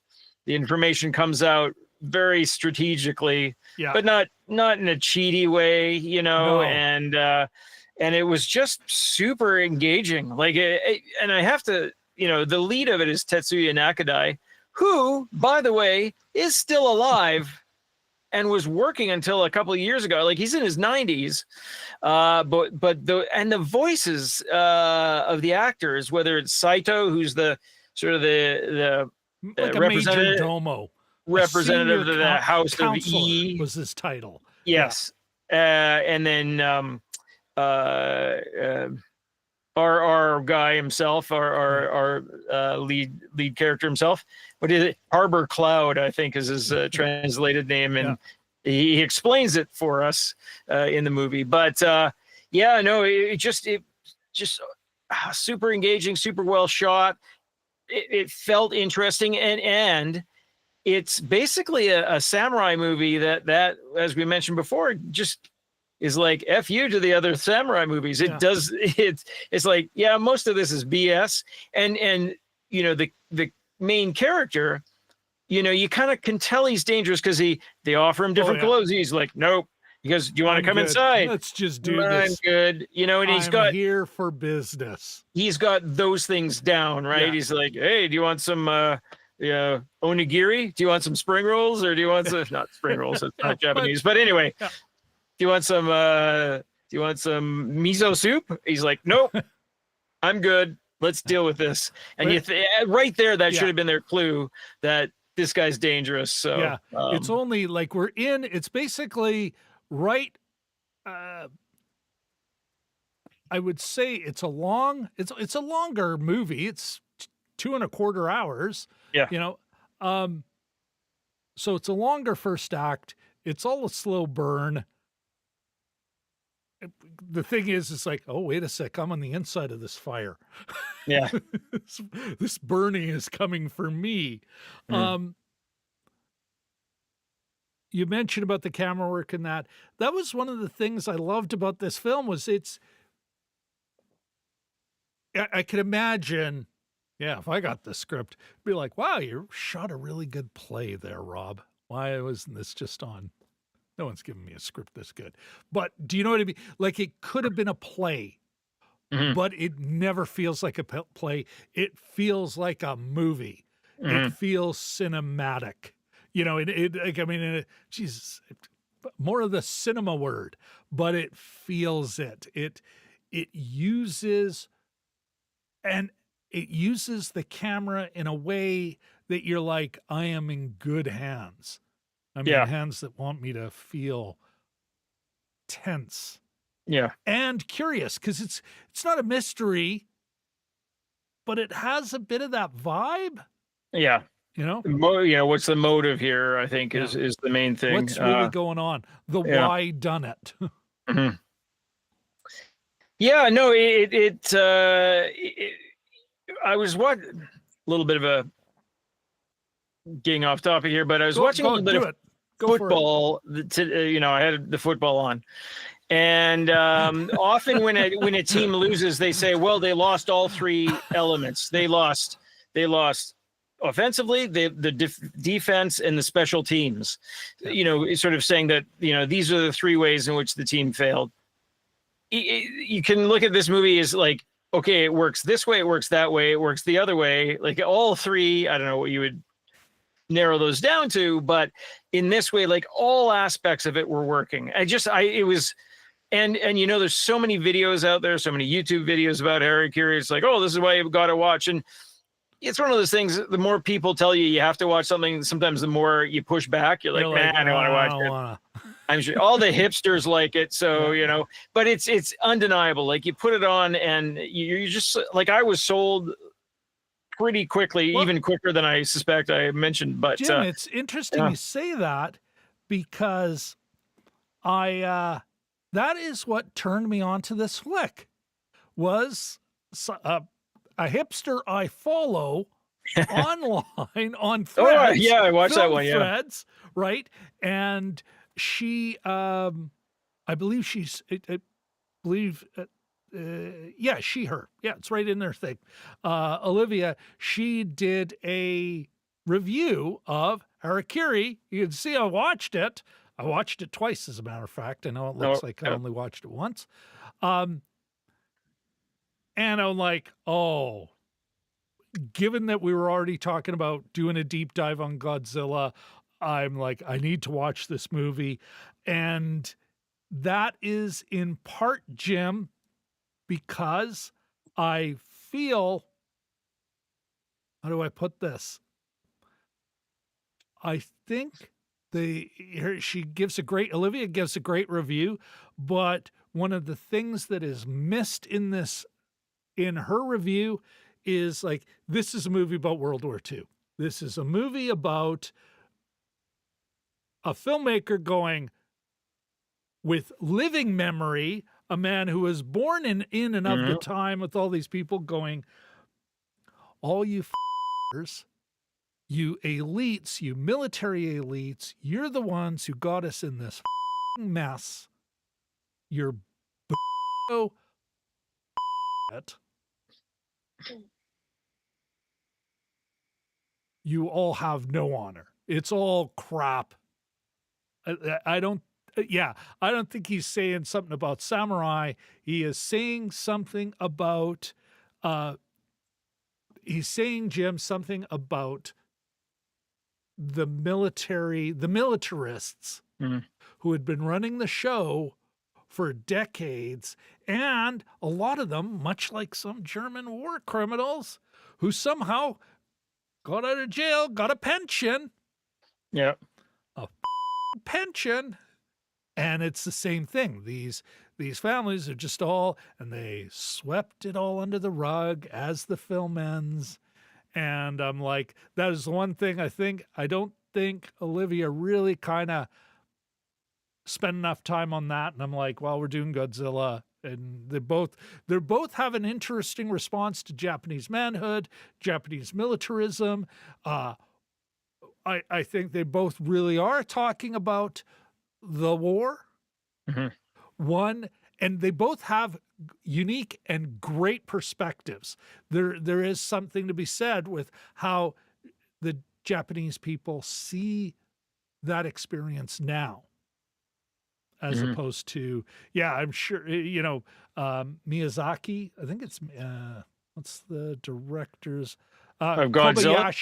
the information comes out very strategically, but not in a cheaty way, No. And it was just super engaging. And I have to, the lead of it is Tetsuya Nakadai, who, by the way, is still alive. and was working until a couple of years ago. Like he's in his 90s, but the voices of the actors, whether it's Saito, who's the sort of the like a major representative domo, representative of the House of counselor E was his title. Yes. And then our guy himself, our lead character himself, what is it? Harbor Cloud, I think, is his translated name, and he explains it for us in the movie. But it just super engaging, super well shot. It felt interesting, and it's basically a samurai movie that, as we mentioned before, just is like F you to the other samurai movies. It does. It's like, yeah, most of this is BS. And the main character, you kind of can tell he's dangerous because they offer him different clothes. He's like, nope. He goes, do you want to come inside? Let's just do this. I'm good. And I'm here for business. He's got those things down, right? Yeah. He's like, hey, do you want some onigiri? Do you want some spring rolls, or do you want some not spring rolls? It's not Japanese, but anyway, do you want some miso soup? He's like, nope, I'm good. Let's deal with this. And right there, that should have been their clue that this guy's dangerous. So it's only like it's basically right. I would say it's a longer movie. It's 2.25 hours. Yeah. So it's a longer first act. It's all a slow burn. The thing is, it's like, oh, wait a sec, I'm on the inside of this fire. Yeah. This burning is coming for me. You mentioned about the camera work and that. That was one of the things I loved about this film was I could imagine, if I got the script, be like, wow, you shot a really good play there, Rob. Why wasn't this just on? No one's giving me a script this good. But do you know what I mean? Like, it could have been a play, but it never feels like a play. It feels like a movie. It feels cinematic. Jesus, more of the cinema word, but it feels it. It uses the camera in a way that you're like, I am in good hands. I'm in hands that want me to feel tense. Yeah. And curious, because it's not a mystery, but it has a bit of that vibe. Yeah. What's the motive here, I think, is the main thing. What's really going on? Why done it? Yeah, no, I was a little bit of a getting off topic here, but I was watching a little bit of football. I had the football on, and often when a team loses, they say, well, they lost all three elements. They lost offensively, the defense, and the special teams. Sort of saying that these are the three ways in which the team failed. You can look at this movie as like, okay, it works this way, it works that way, it works the other way. Like all three, I don't know what you would narrow those down to, but in this way, like all aspects of it were working. There's so many videos out there, so many YouTube videos about Harakiri. It's like, oh, this is why you've got to watch. And it's one of those things, the more people tell you have to watch something, sometimes the more you push back. You're like, man, I don't want to watch it. I'm sure all the hipsters like it. So, but it's undeniable. Like you put it on and you're just like, I was sold pretty quickly, even quicker than I suspect I mentioned. But Jim, it's interesting you say that, because that is what turned me on to this flick, was a hipster I follow online on Threads. Oh, yeah, I watched that one. Yeah. Threads, right? And she, I believe she's, she, her. Yeah, it's right in their thing. Olivia, she did a review of Harakiri. You can see I watched it. I watched it twice, as a matter of fact. I know it looks like I only watched it once. And I'm like, oh, given that we were already talking about doing a deep dive on Godzilla, I'm like, I need to watch this movie. And that is in part, Jim, because I feel, how do I put this? I think Olivia gives a great review, but one of the things that is missed in her review is like, this is a movie about World War II. This is a movie about a filmmaker going with living memory, a man who was born in and of the time with all these people going, all you f***ers, you elites, you military elites, you're the ones who got us in this mess. You're you all have no honor. It's all crap. I don't think he's saying something about samurai. He is saying something about, Jim, something about the militarists who had been running the show for decades. And a lot of them, much like some German war criminals who somehow got out of jail, got a pension. Yeah. A pension. And it's the same thing. These families are just and they swept it all under the rug as the film ends. And I'm like, that is the one thing I don't think Olivia really kind of spent enough time on that. And I'm like, well, we're doing Godzilla. And they're both have an interesting response to Japanese manhood, Japanese militarism. I think they both really are talking about the war. One, and they both have unique and great perspectives. There is something to be said with how the Japanese people see that experience now, as opposed to, I'm sure, Miyazaki, I think it's, what's the director's, of Godzilla?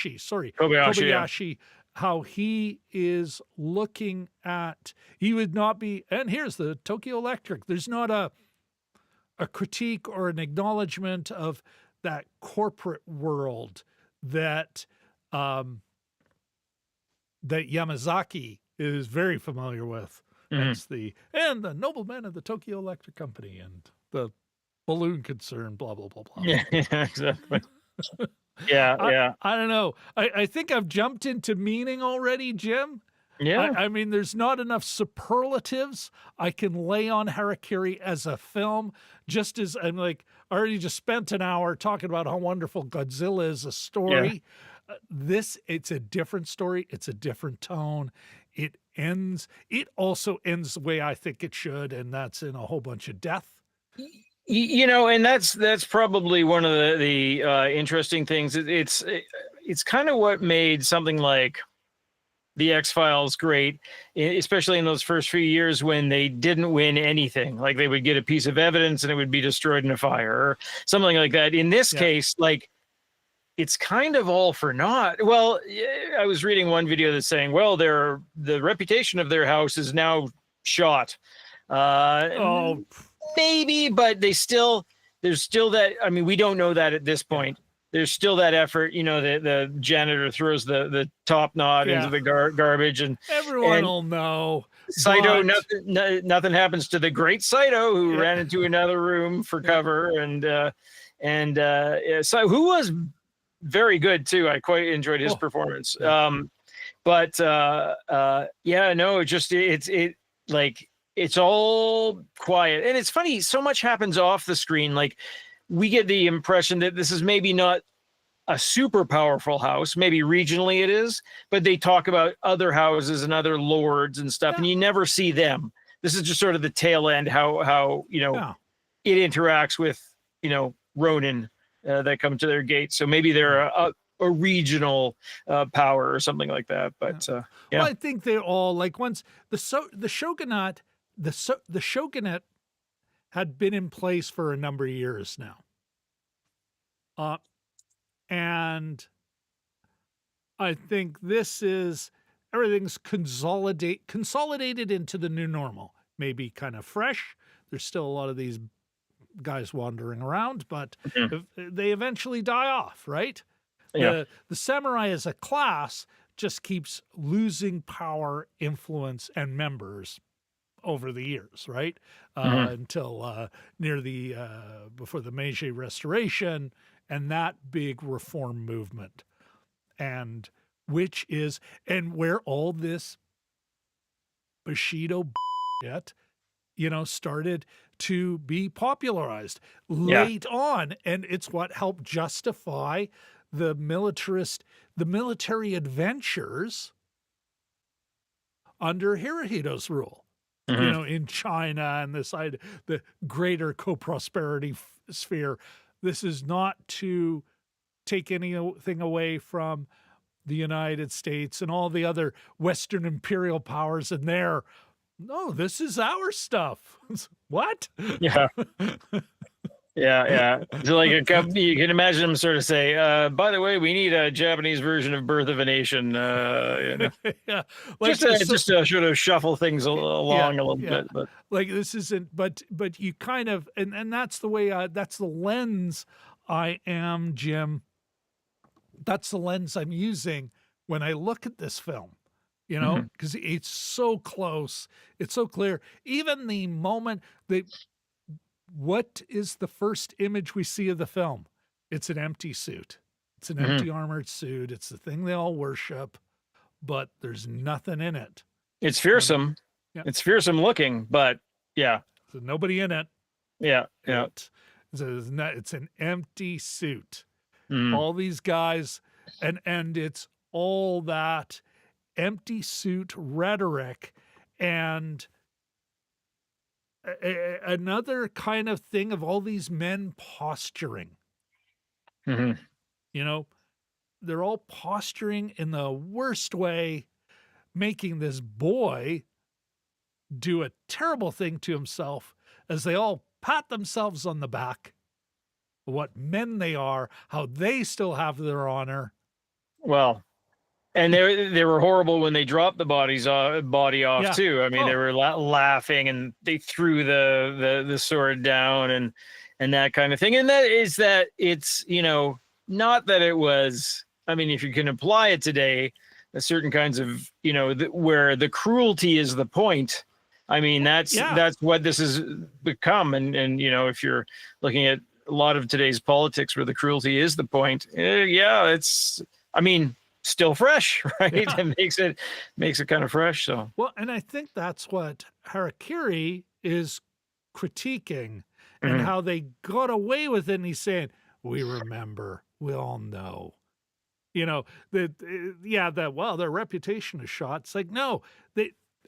Kobayashi, how he is looking at, he would not be, and here's the Tokyo Electric, there's not a critique or an acknowledgement of that corporate world that that Yamazaki is very familiar with. That's the nobleman of the Tokyo Electric Company and the balloon concern, blah, blah, blah, blah. Yeah, exactly. I don't know. I think I've jumped into meaning already, Jim. Yeah. I mean, there's not enough superlatives I can lay on Harakiri as a film, just as I'm like, I already just spent an hour talking about how wonderful Godzilla is a story. It's a different story. It's a different tone. It also ends the way I think it should, and that's in a whole bunch of death. And that's probably one of the interesting things. It's kind of what made something like The X-Files great, especially in those first few years when they didn't win anything. Like they would get a piece of evidence and it would be destroyed in a fire or something like that. In this case, like it's kind of all for naught. Well, I was reading one video that's saying, well, the reputation of their house is now shot. Maybe, but there's still that. I mean, we don't know that at this point. There's still that effort. The janitor throws the top knot into the garbage, and everyone will know. Saito, nothing happens to the great Saito who ran into another room for cover, so who was very good too. I quite enjoyed his performance. It's all quiet. And it's funny, so much happens off the screen. Like we get the impression that this is maybe not a super powerful house. Maybe regionally it is, but they talk about other houses and other lords and stuff, and you never see them. This is just sort of the tail end, how it interacts with, Ronin that come to their gate. So maybe they're a regional power or something like that. But well, I think they're all like, once the shogunate, the shogunate had been in place for a number of years now. And I think this is, everything's consolidated into the new normal. Maybe kind of fresh. There's still a lot of these guys wandering around, but they eventually die off, right? Yeah. The samurai as a class just keeps losing power, influence, and members over the years, right? Until near the before the Meiji Restoration and that big reform movement, and where all this Bushido shit, started to be popularized late on, and it's what helped justify the military adventures under Hirohito's rule. In China and the greater co-prosperity sphere. This is not to take anything away from the United States and all the other Western imperial powers and no, this is our stuff. What? Yeah. Yeah. So like you can imagine them sort of say, by the way, we need a Japanese version of Birth of a Nation. Yeah. Like just to sort of shuffle things along a little bit. But like this isn't, but you kind of, and that's the way, that's the lens I am, Jim. That's the lens I'm using when I look at this film. Because it's so close. It's so clear. Even the moment what is the first image we see of the film? It's an empty suit. It's an empty armored suit. It's the thing they all worship, but there's nothing in it. it's fearsome. It's fearsome looking, but yeah. There's nobody in it. Yeah. It's an empty suit. All these guys, and it's all that empty suit rhetoric and another kind of thing of all these men posturing. They're all posturing in the worst way, making this boy do a terrible thing to himself as they all pat themselves on the back. What men they are, how they still have their honor. Well, and they were horrible when they dropped the body off too. I mean, they were laughing and they threw the sword down and that kind of thing. And it's not that it was. I mean, if you can apply it today, certain kinds of where the cruelty is the point. I mean, that's what this has become. And if you're looking at a lot of today's politics where the cruelty is the point, it's. I mean. Still fresh, right? It makes it kind of fresh. So well, and I think that's what Harakiri is critiquing and how they got away with it. And he's saying, "We remember, we all know, that their reputation is shot." It's like no,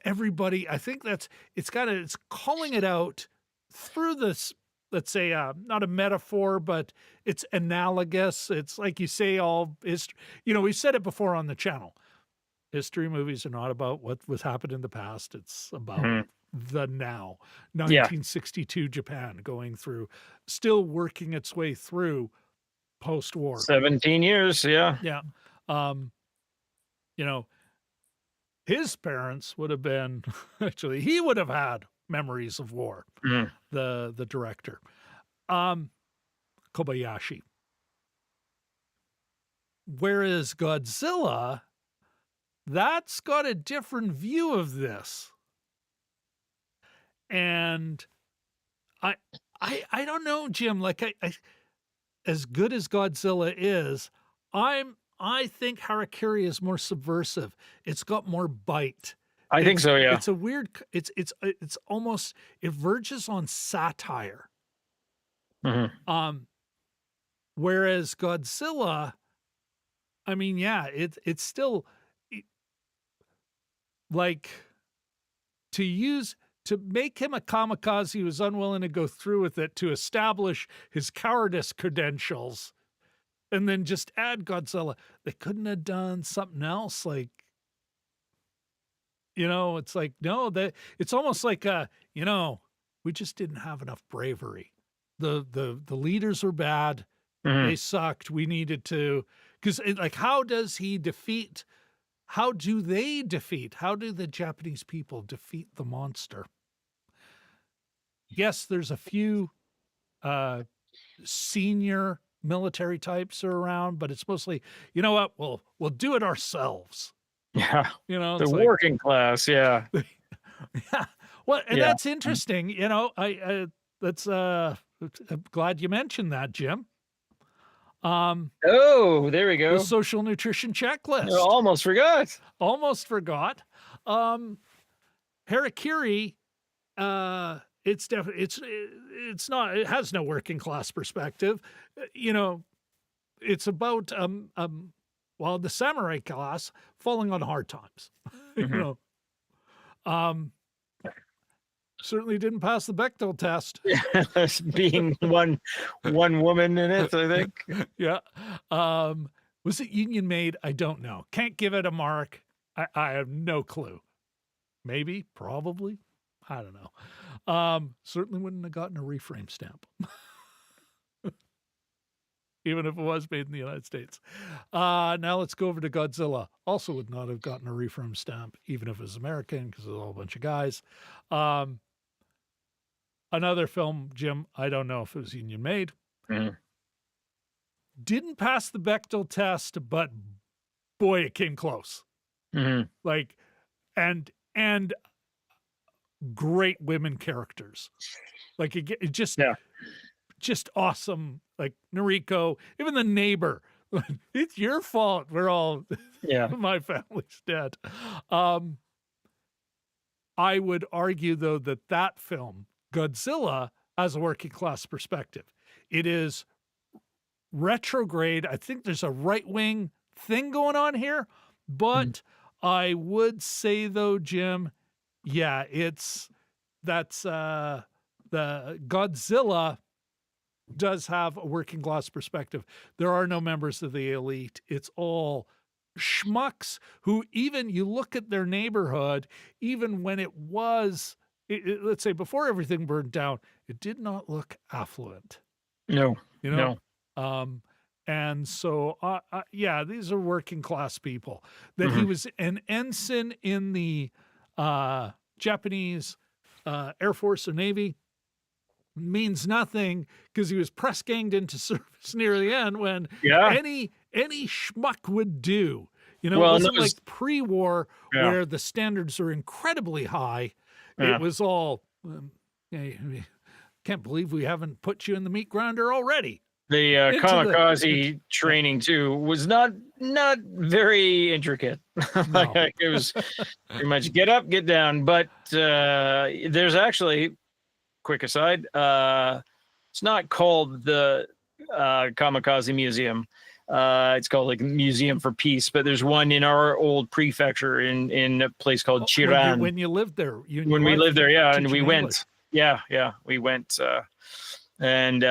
everybody. I think it's calling it out through this. Let's say not a metaphor, but it's analogous. It's like you say all history. We've said it before on the channel. History movies are not about what was happened in the past. It's about the now. 1962 Japan going through, still working its way through post-war. 17 years, yeah. Yeah. His parents would have been, actually, he would have had memories of war, the director. Kobayashi. Whereas Godzilla, that's got a different view of this. And I don't know, Jim, like I as good as Godzilla is, I think Harakiri is more subversive. It's got more bite. I think so, yeah. It's a weird, it's almost, it verges on satire. Whereas Godzilla, I mean, it's still like to make him a kamikaze who was unwilling to go through with it to establish his cowardice credentials and then just add Godzilla. They couldn't have done something else like, it's like, no, it's almost like, we just didn't have enough bravery. The leaders were bad. They sucked. We needed to, because like, how does he defeat how do the Japanese people defeat the monster? Yes, there's a few senior military types are around, but it's mostly, you know what, we'll do it ourselves. Yeah. You know, The it's like, working class. Yeah. yeah. Well, and Yeah. that's interesting. You know, I'm glad you mentioned that, Jim. Oh, there we The go. social nutrition checklist. Almost forgot. Almost forgot. Harakiri, it's definitely it's not, it has no working class perspective. You know, it's about well, the samurai class falling on hard times. You know. Certainly didn't pass the Bechdel test. Being one woman in it, I think. Yeah. Was it union made? I don't know. Can't give it a mark. I have no clue. Maybe, probably. I don't know. Certainly wouldn't have gotten a reframe stamp. Even if it was made in the United States. Now let's go over to Godzilla. Also would not have gotten a reframe stamp, even if it was American, because it's all a bunch of guys. Another film, Jim, I don't know if it was union made. Didn't pass the Bechdel test, but boy, it came close. Like, and great women characters. Like it just awesome. Like Noriko, even the neighbor. It's your fault. We're all, my family's dead. I would argue though that film, Godzilla, has a working class perspective. It is retrograde. I think there's a right-wing thing going on here, but I would say though, Jim, yeah, that's the Godzilla does have a working class perspective. There are no members of the elite. It's all schmucks who, even you look at their neighborhood, even when it was, let's say before everything burned down, it did not look affluent. No, you know? And so, yeah, these are working class people. That he was an ensign in the Japanese Air Force or Navy means nothing, because he was press ganged into service near the end when any schmuck would do. You know, it wasn't like pre-war where the standards are incredibly high. It was all, can't believe we haven't put you in the meat grinder already. The kamikaze training too was not very intricate. Like, it was pretty much get up, get down. But there's actually, quick aside, it's not called the Kamikaze Museum. It's called like Museum for Peace, but there's one in our old prefecture in a place called Chiran. When you lived there, when we lived there, and we went, we went, and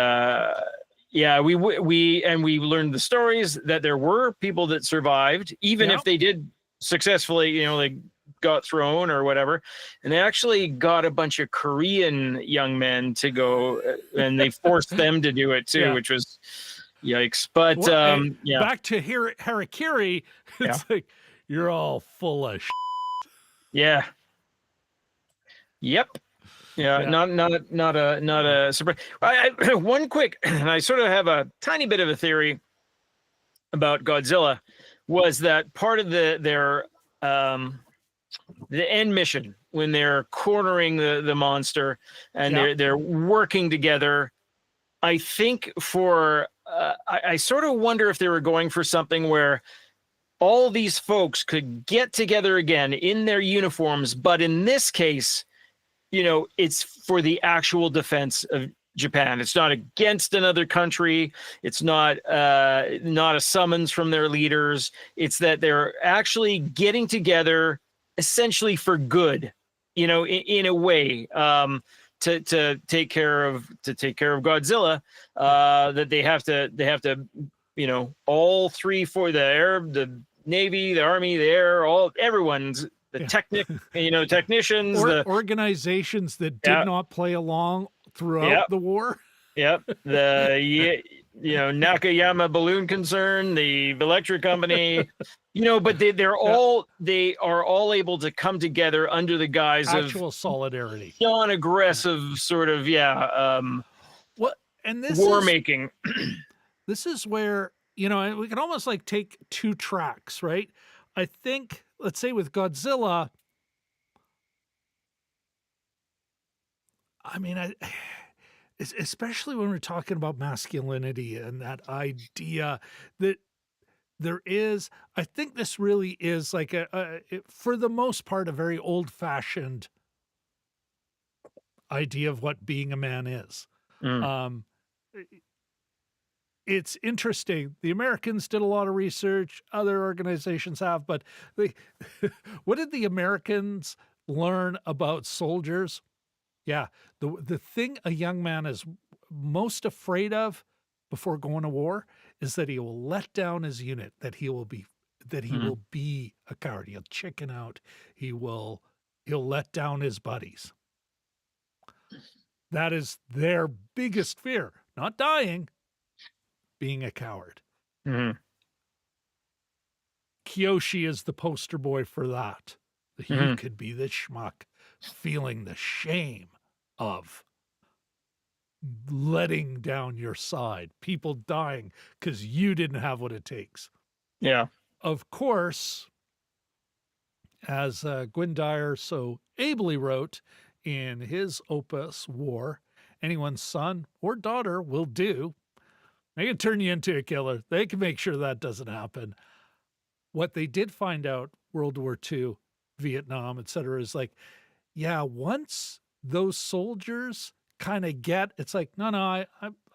we learned the stories that there were people that survived, even if they did successfully, you know, like got thrown or whatever, and they actually got a bunch of Korean young men to go, and they forced them to do it too, which was yikes. But back to Harakiri, it's like, you're all full of shit. Not a surprise. One quick, and I sort of have a tiny bit of a theory about Godzilla, was that part of their the end mission when they're cornering the monster and they're working together. I think I sort of wonder if they were going for something where all these folks could get together again in their uniforms, but in this case, you know, it's for the actual defense of Japan. It's not against another country. It's not a summons from their leaders. It's that they're actually getting together essentially for good, you know, in a way, to take care of Godzilla. That they have to, you know, all three, for the air, the Navy, the Army, the air, everyone's. The technicians, organizations that did not play along throughout the war. Nakayama Balloon Concern, the electric company, but they are all able to come together under the guise Actual of solidarity. non-aggressive sort of Well, and war making. This is where, we can almost like take two tracks, right? I think, let's say with Godzilla, I mean, especially when we're talking about masculinity and that idea that there is, I think this really is like for the most part, a very old-fashioned idea of what being a man is. Mm. It's interesting. The Americans did a lot of research, other organizations have, but what did the Americans learn about soldiers? Yeah, the thing a young man is most afraid of before going to war is that he will let down his unit, that he will be a coward. He'll chicken out. He'll let down his buddies. That is their biggest fear, not dying, being a coward. Mm-hmm. Kiyoshi is the poster boy for that. You could be the schmuck feeling the shame of letting down your side, people dying because you didn't have what it takes. Yeah. Of course, as Gwyn Dyer so ably wrote in his opus, War, anyone's son or daughter will do. They can turn you into a killer. They can make sure that doesn't happen. What they did find out, World War II, Vietnam, etc., is like, yeah, once those soldiers kind of get, it's like, no, I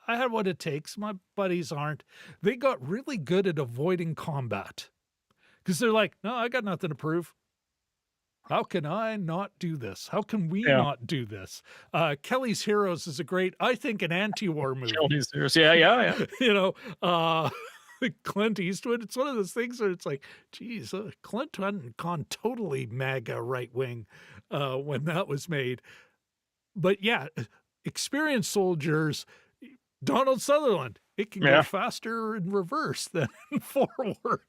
have what it takes. My buddies aren't. They got really good at avoiding combat because they're like, no, I got nothing to prove. How can I not do this? How can we not do this? Kelly's Heroes is a great, I think, an anti-war movie. Kelly's Heroes, yeah. Clint Eastwood, it's one of those things where it's like, geez, Clint hadn't gone totally MAGA right-wing when that was made. But yeah, experienced soldiers, Donald Sutherland, it can go faster in reverse than forward,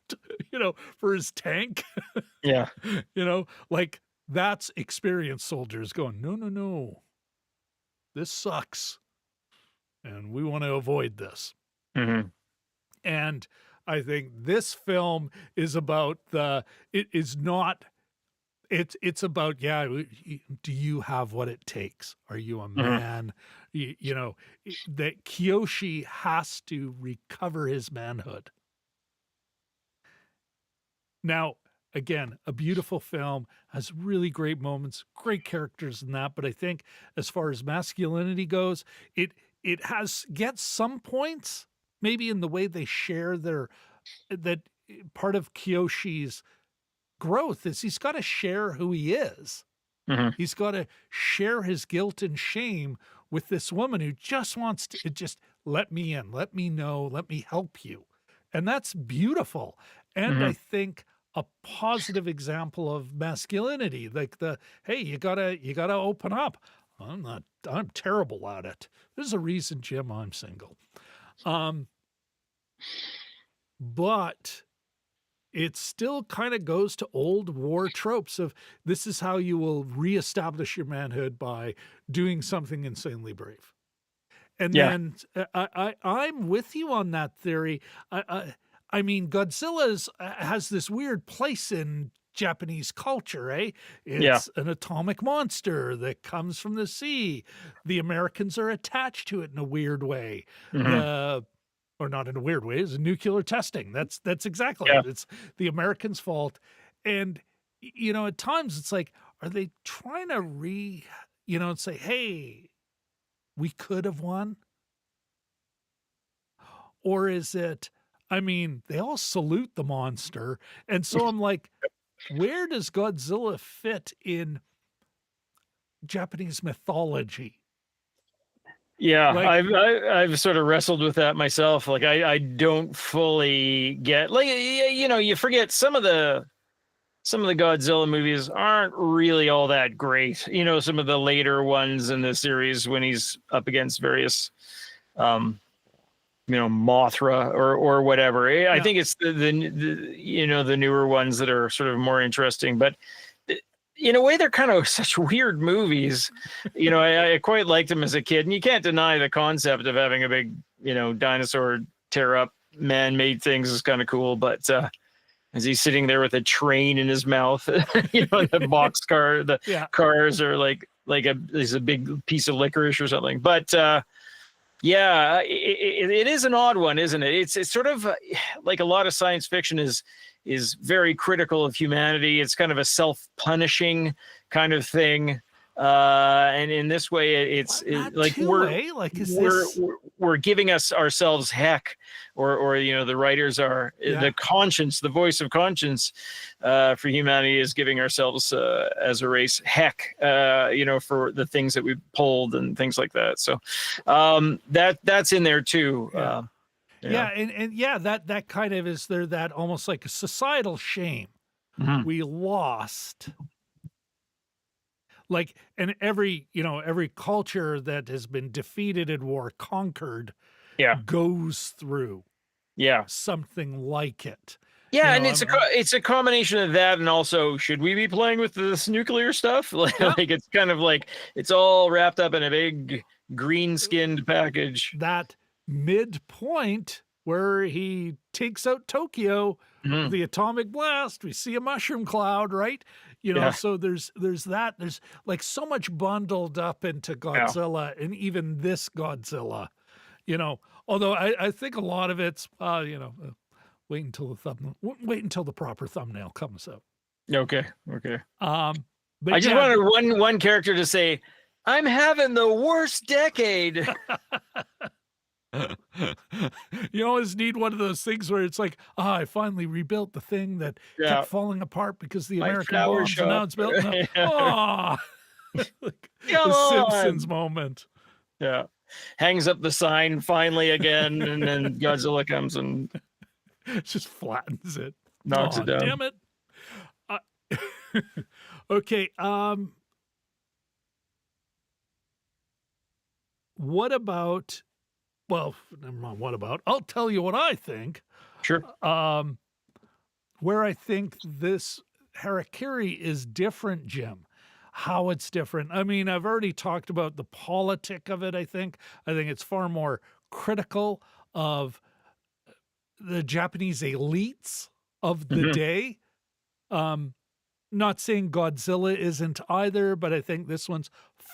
for his tank. Yeah. Like that's experienced soldiers going, no, this sucks. And we want to avoid this. Mm-hmm. And I think this film is about it's about, do you have what it takes? Are you a man? That Kiyoshi has to recover his manhood. Now, again, a beautiful film, has really great moments, great characters in that. But I think as far as masculinity goes, it gets some points, maybe in the way they share that part of Kiyoshi's growth is he's got to share who he is. Mm-hmm. He's got to share his guilt and shame with this woman who just wants to just let me in, let me know, let me help you. And that's beautiful. And I think a positive example of masculinity, like hey, you gotta open up. I'm terrible at it. There's a reason, Jim, I'm single. But it still kind of goes to old war tropes of this is how you will reestablish your manhood, by doing something insanely brave. And then I'm with you on that theory. I mean, Godzilla has this weird place in Japanese culture, eh? It's an atomic monster that comes from the sea. The Americans are attached to it in a weird way. Or not in a weird way, is nuclear testing. That's exactly it. It's the Americans' fault. And, at times it's like, are they trying to say, hey, we could have won? Or is it, they all salute the monster. And so I'm like, where does Godzilla fit in Japanese mythology? Yeah, I've sort of wrestled with that myself. Like I don't fully get, like, you forget some of the Godzilla movies aren't really all that great. Some of the later ones in the series when he's up against various Mothra or whatever. I Yeah. think it's the the newer ones that are sort of more interesting, but in a way they're kind of such weird movies. I quite liked them as a kid, and you can't deny the concept of having a big dinosaur tear up man-made things is kind of cool, but as he's sitting there with a train in his mouth, the boxcar, the Yeah. cars are like there's a big piece of licorice or something. But yeah, it is an odd one, isn't it? It's sort of like a lot of science fiction is very critical of humanity. It's kind of a self-punishing kind of thing. And in this way, it's like we're giving ourselves heck, or the writers are the conscience, the voice of conscience for humanity is giving ourselves as a race heck, for the things that we pulled and things like that. So that's in there too. That kind of is there, that almost like a societal shame. Mhm. We lost. Like, and every culture that has been defeated in war, conquered, goes through something like it. Yeah, and it's a combination of that, and also, should we be playing with this nuclear stuff? Like it's kind of like it's all wrapped up in a big green-skinned package. That midpoint where he takes out Tokyo, with the atomic blast, we see a mushroom cloud, right? So there's that. There's like so much bundled up into Godzilla, and even this Godzilla, although I think a lot of it's, wait until the proper thumbnail comes out. Okay. But I just wanted one character to say, "I'm having the worst decade." You always need one of those things where it's like, I finally rebuilt the thing that kept falling apart because the American bombs, and now it's built. Like the Simpsons moment. Yeah. Hangs up the sign finally again, and then Godzilla comes and just flattens it. Knocks it down. Damn it. Okay. What about, well, never mind what about, I'll tell you what I think. Sure. Where I think this Harakiri is different, Jim. How it's different. I mean, I've already talked about the politic of it, I think. I think it's far more critical of the Japanese elites of the day. Not saying Godzilla isn't either, but I think this one's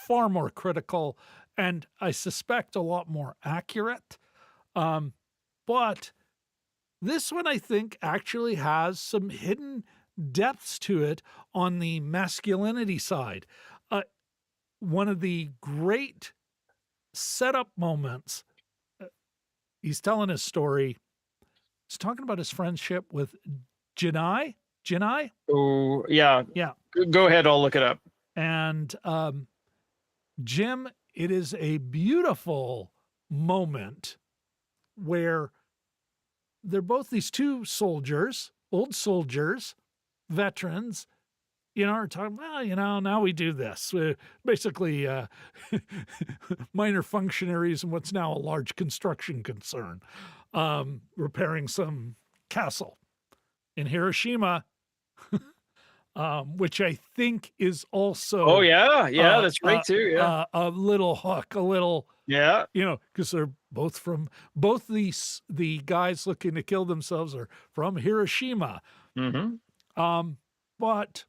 far more critical, and I suspect a lot more accurate. But this one, I think, actually has some hidden depths to it on the masculinity side. One of the great setup moments, he's telling his story. He's talking about his friendship with Jinai. Oh, yeah. Yeah. Go ahead. I'll look it up. And Jim, it is a beautiful moment where they're both these two soldiers, old soldiers, veterans, are talking, well, now we do this. We're basically minor functionaries in what's now a large construction concern, repairing some castle in Hiroshima, which I think is also... Oh, yeah. Yeah, that's right, too. Yeah. A little hook, a little... Yeah. Because they're both the guys looking to kill themselves are from Hiroshima. But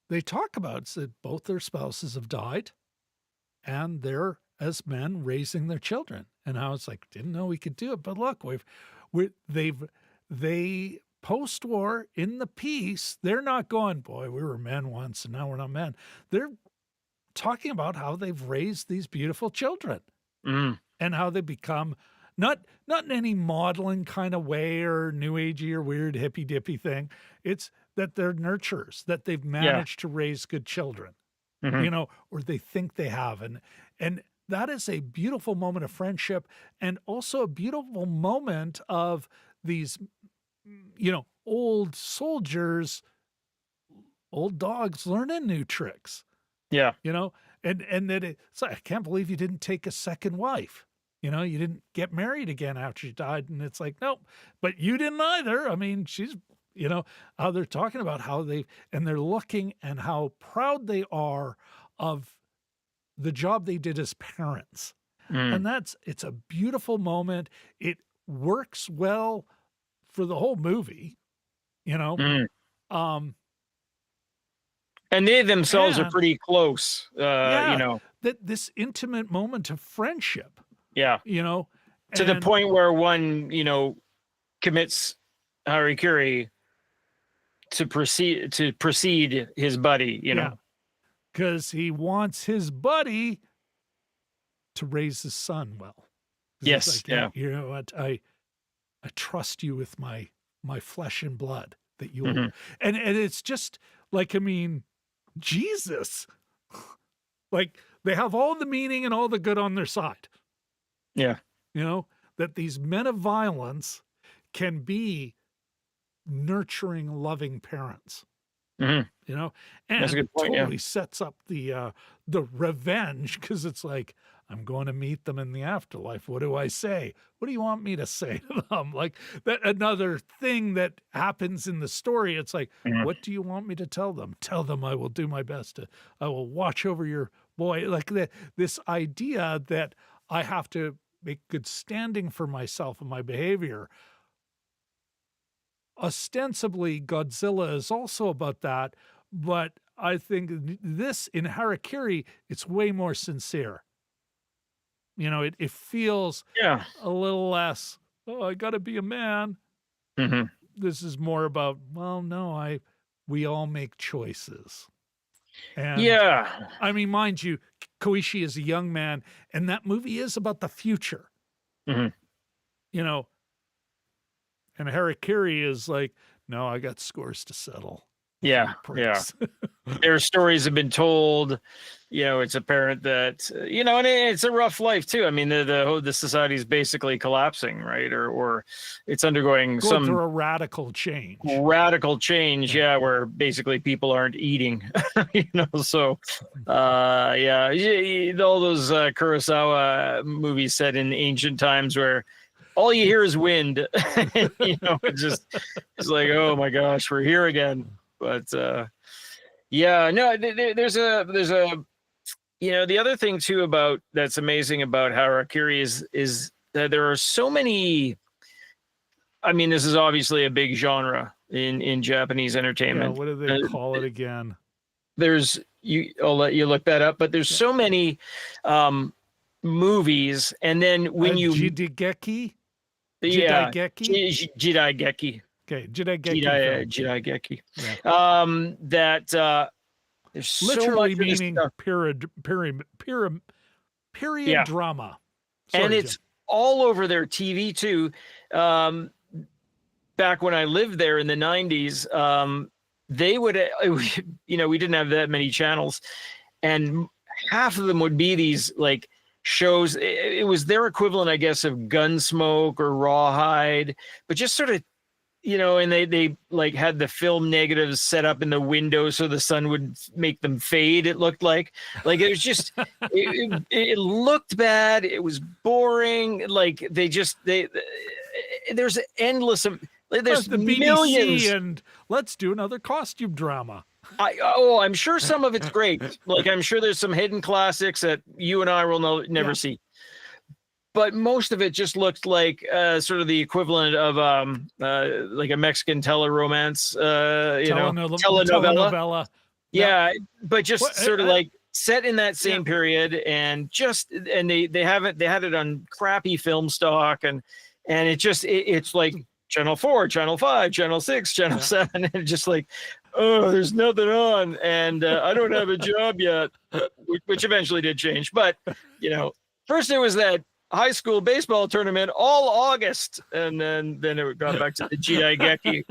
they talk about that both their spouses have died, and they're, as men, raising their children. And I was like, didn't know we could do it. But look, they post-war in the peace, they're not going, boy, we were men once and now we're not men. They're talking about how they've raised these beautiful children and how they become not in any modeling kind of way or new agey or weird hippy dippy thing. It's that they're nurturers, that they've managed to raise good children, or they think they have. And that is a beautiful moment of friendship, and also a beautiful moment of these, old soldiers, old dogs learning new tricks. Yeah. And that it's like, I can't believe you didn't take a second wife. You know, you didn't get married again after she died. And it's like, nope, but you didn't either. I mean, she's, you know, how they're talking about how they're looking and how proud they are of the job they did as parents. Mm. And it's a beautiful moment. It works well for the whole movie, you know. Mm. Um, And they themselves are And- pretty close, Yeah. you know. that this intimate moment of friendship, Yeah. you know, To the and- point where one, you know, commits Harakiri to precede his buddy, you know. because he wants his buddy to raise his son well. 'Cause he's Yes, like, yeah. You know what? I trust you with my flesh and blood that you will. Mhm. And it's just like, I mean, Jesus. Like, they have all the meaning and all the good on their side. Yeah. You know, that these men of violence can be nurturing, loving parents. Mhm. You know, and That's a good point, yeah. totally sets up the revenge, because it's like, I'm going to meet them in the afterlife. What do I say? What do you want me to say to them? Like, that another thing that happens in the story. It's like, Mhm. what do you want me to tell them? Tell them I will do my best I will watch over your boy. Like this idea that I have to make good standing for myself and my behavior. Ostensibly, Godzilla is also about that, but I think this, in Harakiri, it's way more sincere. You know, it feels Yeah. a little less, oh, I got to be a man. Hmm. This is more about, well, no, we all make choices. And Yeah. I mean, mind you, Koichi is a young man, and that movie is about the future. Mhm. You know, and Harakiri is like, no, I got scores to settle. Yeah. Yeah. Their stories have been told. You know, it's apparent that you know, and it's a rough life too. I mean, the society is basically collapsing, right? Or it's undergoing Going some through a radical change. radical change. Yeah, where basically people aren't eating. You know, so yeah, all those Kurosawa movies set in ancient times where all you hear is wind. You know, it's like, oh my gosh, we're here again. But yeah, no, there's a you know, the other thing too about that's amazing about Harakiri is that there are so many. I mean, this is obviously a big genre in Japanese Yeah, entertainment. what do they call it again? I'll let you look that up, but there's so many movies, and then when you Jidaigeki? yeah, Jidaigeki? Jidaigeki. Okay, Jidaigeki. Jidaigeki. Yeah. That there's so Literally much of this meaning stuff. period Yeah. drama. And Sorry, it's Jim. all over their TV too. Back when I lived there in the 90s, they would, you know, we didn't have that many channels, and half of them would be these like shows. It was their equivalent, I guess, of Gunsmoke or Rawhide, but just sort of, you know, and they like had the film negatives set up in the window so the sun would make them fade. It looked like it was just, it looked bad. It was boring. Like there's endless, there's the millions. BBC, and let's do another costume drama. I'm sure some of it's great. Like, I'm sure there's some hidden classics that you and I will never see. But most of it just looked like sort of the equivalent of like a Mexican teleromance, telenovela. Yeah, but just sort of like set in that same period, and they had it on crappy film stock, and it's like Channel 4, Channel 5, Channel 6, Channel 7, and just like, oh, there's nothing on, and I don't have a job yet, which eventually did change. But you know, first it was that high school baseball tournament all August, and then it got back to the Jidaigeki.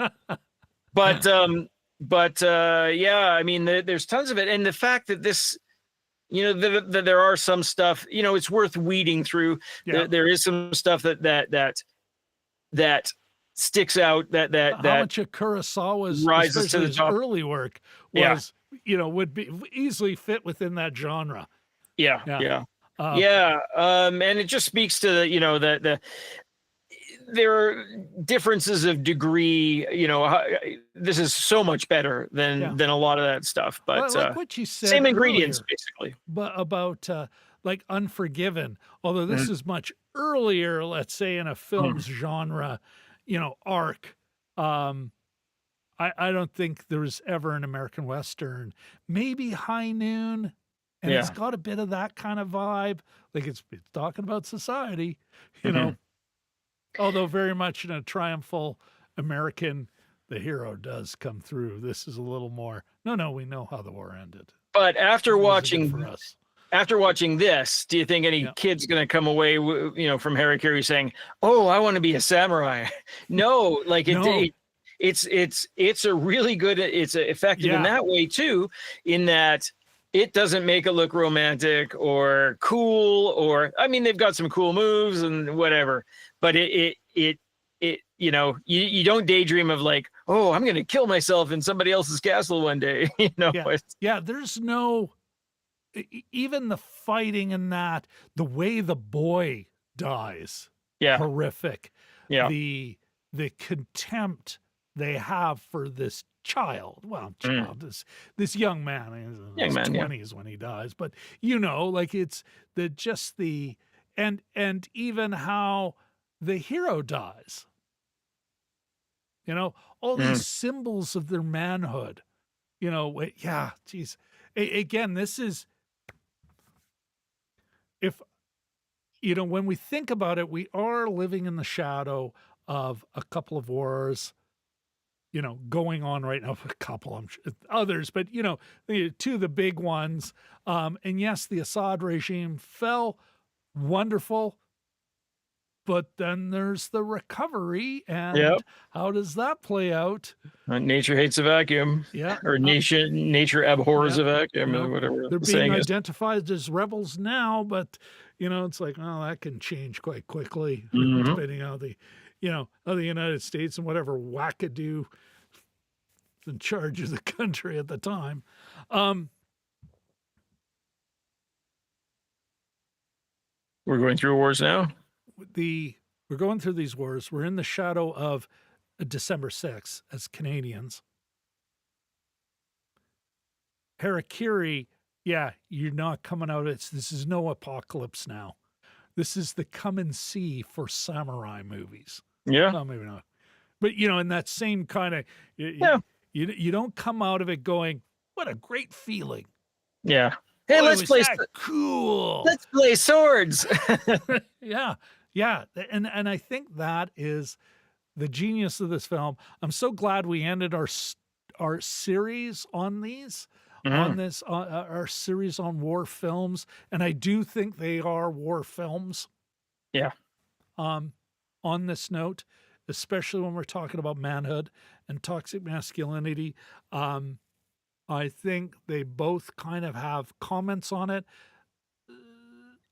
But yeah, I mean, there's tons of it, and the fact that this, you know, that there are some stuff, you know, it's worth weeding through. There is some stuff that sticks out, that how much of Kurosawa's, rises especially to the his top. early work, was you know, would be easily fit within that genre. Yeah. And it just speaks to there are differences of degree. This is so much better than a lot of that stuff. But like what you said same ingredients, earlier, basically. but about like Unforgiven, although this is much earlier, let's say, in a film's genre, arc. I don't think there was ever an American Western, maybe High Noon, and it's got a bit of that kind of vibe. Like it's talking about society, although very much in a triumphal American, the hero does come through. This is a little more, no, we know how the war ended. But after It watching wasn't good for us. After watching this, do you think any kid's going to come away, from Harakiri saying, "Oh, I want to be a samurai"? No, like it's a really good. It's effective in that way too, in that it doesn't make it look romantic or cool, or I mean, they've got some cool moves and whatever, but you don't daydream of like, oh, I'm going to kill myself in somebody else's castle one day. There's no. Even the fighting in that, the way the boy dies, horrific. Yeah. The contempt they have for this child. Well, this young man, in his 20s when he dies, but like it's and even how the hero dies. All these symbols of their manhood. Geez. Again, this is. If, when we think about it, we are living in the shadow of a couple of wars, going on right now. A couple, I'm sure, others, but, two of the big ones. And yes, the Assad regime fell, wonderful. But then there's the recovery, and how does that play out? Nature hates a vacuum. Yeah. Or nature abhors a vacuum, or whatever. They're being identified as rebels now, but it's like, that can change quite quickly, depending on the, of the United States and whatever wackadoo in charge of the country at the time. We're going through wars now. We're going through these wars. We're in the shadow of December 6th as Canadians. Harakiri, you're not coming out. This is no apocalypse now. This is the come and see for samurai movies. Yeah. Well, maybe not. But, in that same kind of, you don't come out of it going, what a great feeling. Yeah. Hey, let's play. Cool. Let's play swords. Yeah. And I think that is the genius of this film. I'm so glad we ended our series on these, on this, our series on war films. And I do think they are war films. Yeah. On this note, especially when we're talking about manhood and toxic masculinity, I think they both kind of have comments on it.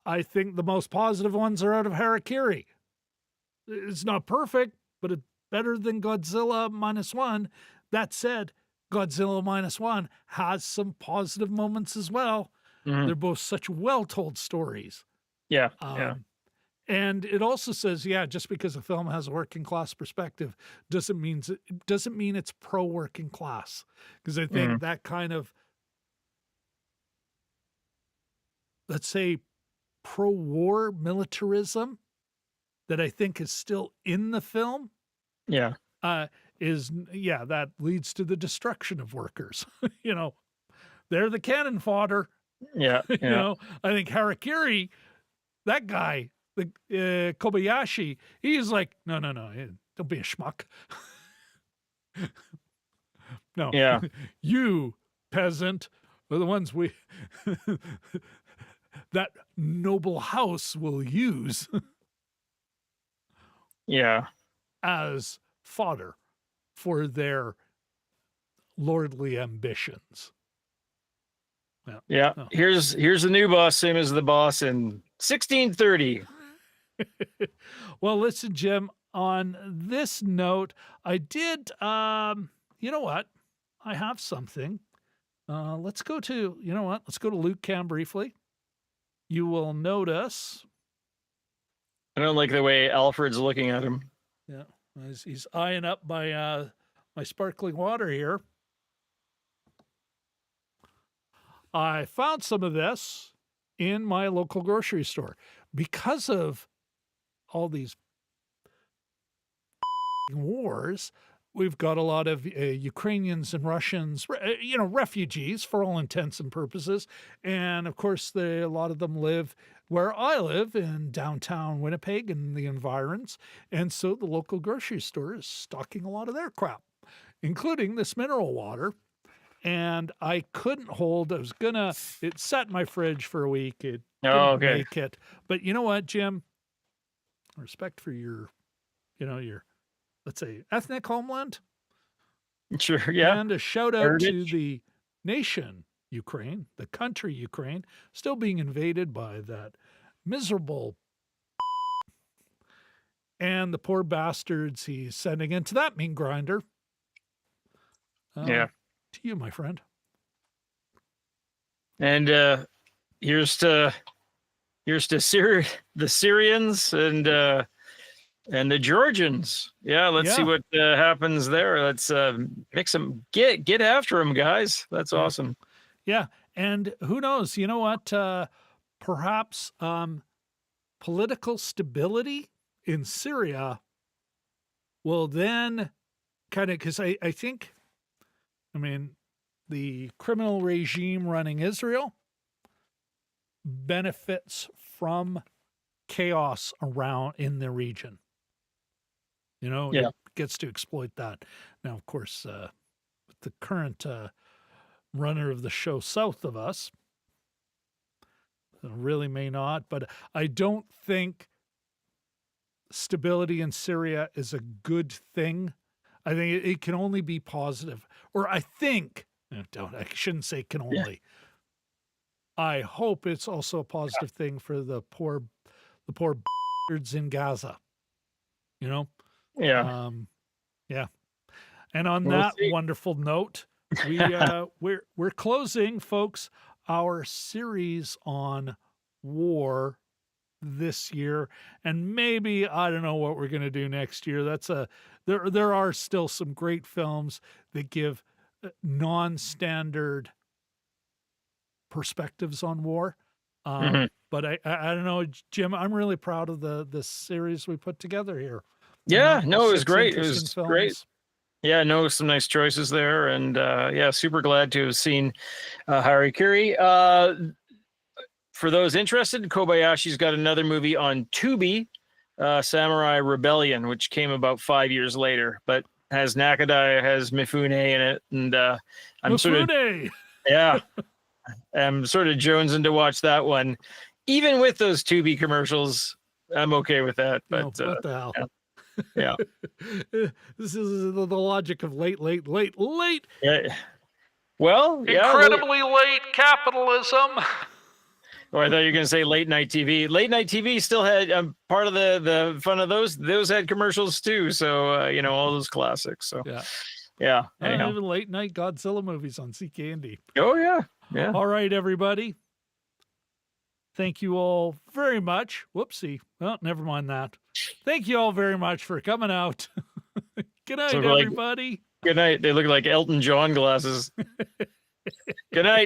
I think the most positive ones are out of Harakiri. It's not perfect, but it's better than Godzilla -1. That said, Godzilla -1 has some positive moments as well. They're both such well-told stories. Yeah. And it also says, just because a film has a working class perspective doesn't mean it's pro-working class. Because I think that kind of, let's say, pro-war militarism that I think is still in the film. Yeah. That leads to the destruction of workers. They're the cannon fodder. Yeah. I think Harakiri, that guy, the Kobayashi, he's like, no, don't be a schmuck. No. Yeah. You, peasant, are the ones that noble house will use as fodder for their lordly ambitions. Yeah. Oh. Here's the new boss, same as the boss in 1630. Well, listen, Jim, on this note, I did, you know what? I have something. Let's go to Luke Cam briefly. you will notice. I don't like the way Alfred's looking at him. Yeah, he's eyeing up my my sparkling water here. I found some of this in my local grocery store because of all these wars. We've got a lot of Ukrainians and Russians, refugees for all intents and purposes. And of course, a lot of them live where I live in downtown Winnipeg and the environs. And so the local grocery store is stocking a lot of their crap, including this mineral water. And I couldn't hold, it sat in my fridge for a week. It didn't make it. But you know what, Jim? Respect for your, let's say, ethnic homeland. Sure, yeah. And a shout out to the nation Ukraine, the country Ukraine, still being invaded by that miserable and the poor bastards he's sending into that mean grinder. Yeah. To you, my friend. And here's to the Syrians and the Georgians. Yeah, let's see what happens there. Let's mix them. Get after them, guys. That's awesome. Yeah, and who knows? You know what? Perhaps political stability in Syria will then kind of, because I think, the criminal regime running Israel benefits from chaos around in the region. It gets to exploit that. Now, of course, with the current runner of the show south of us, really may not, but I don't think stability in Syria is a good thing. I think it can only be positive, or I shouldn't say can only. I hope it's also a positive thing for the poor birds in Gaza. Yeah. And on that wonderful note, we're closing, folks, our series on war this year, and maybe I don't know what we're going to do next year. There are still some great films that give non-standard perspectives on war. But I don't know, Jim, I'm really proud of the series we put together here. Yeah, no, it was great. It was great. Yeah, no, some nice choices there. And super glad to have seen Harakiri. For those interested, Kobayashi's got another movie on Tubi, Samurai Rebellion, which came about 5 years later, but has Nakadai, has Mifune in it. And I'm sort of jonesing to watch that one. Even with those Tubi commercials, I'm okay with that. But what the hell? Yeah. This is the logic of late. Yeah. Well, incredibly late capitalism. Or I thought you were going to say late night TV. Late night TV still had part of the fun of those. Those had commercials too. So all those classics. So yeah. Even late night Godzilla movies on CKND. Oh yeah. All right, everybody. Thank you all very much. Whoopsie. Well, never mind that. Thank you all very much for coming out. Good night, everybody. Good night. They look like Elton John glasses. Good night.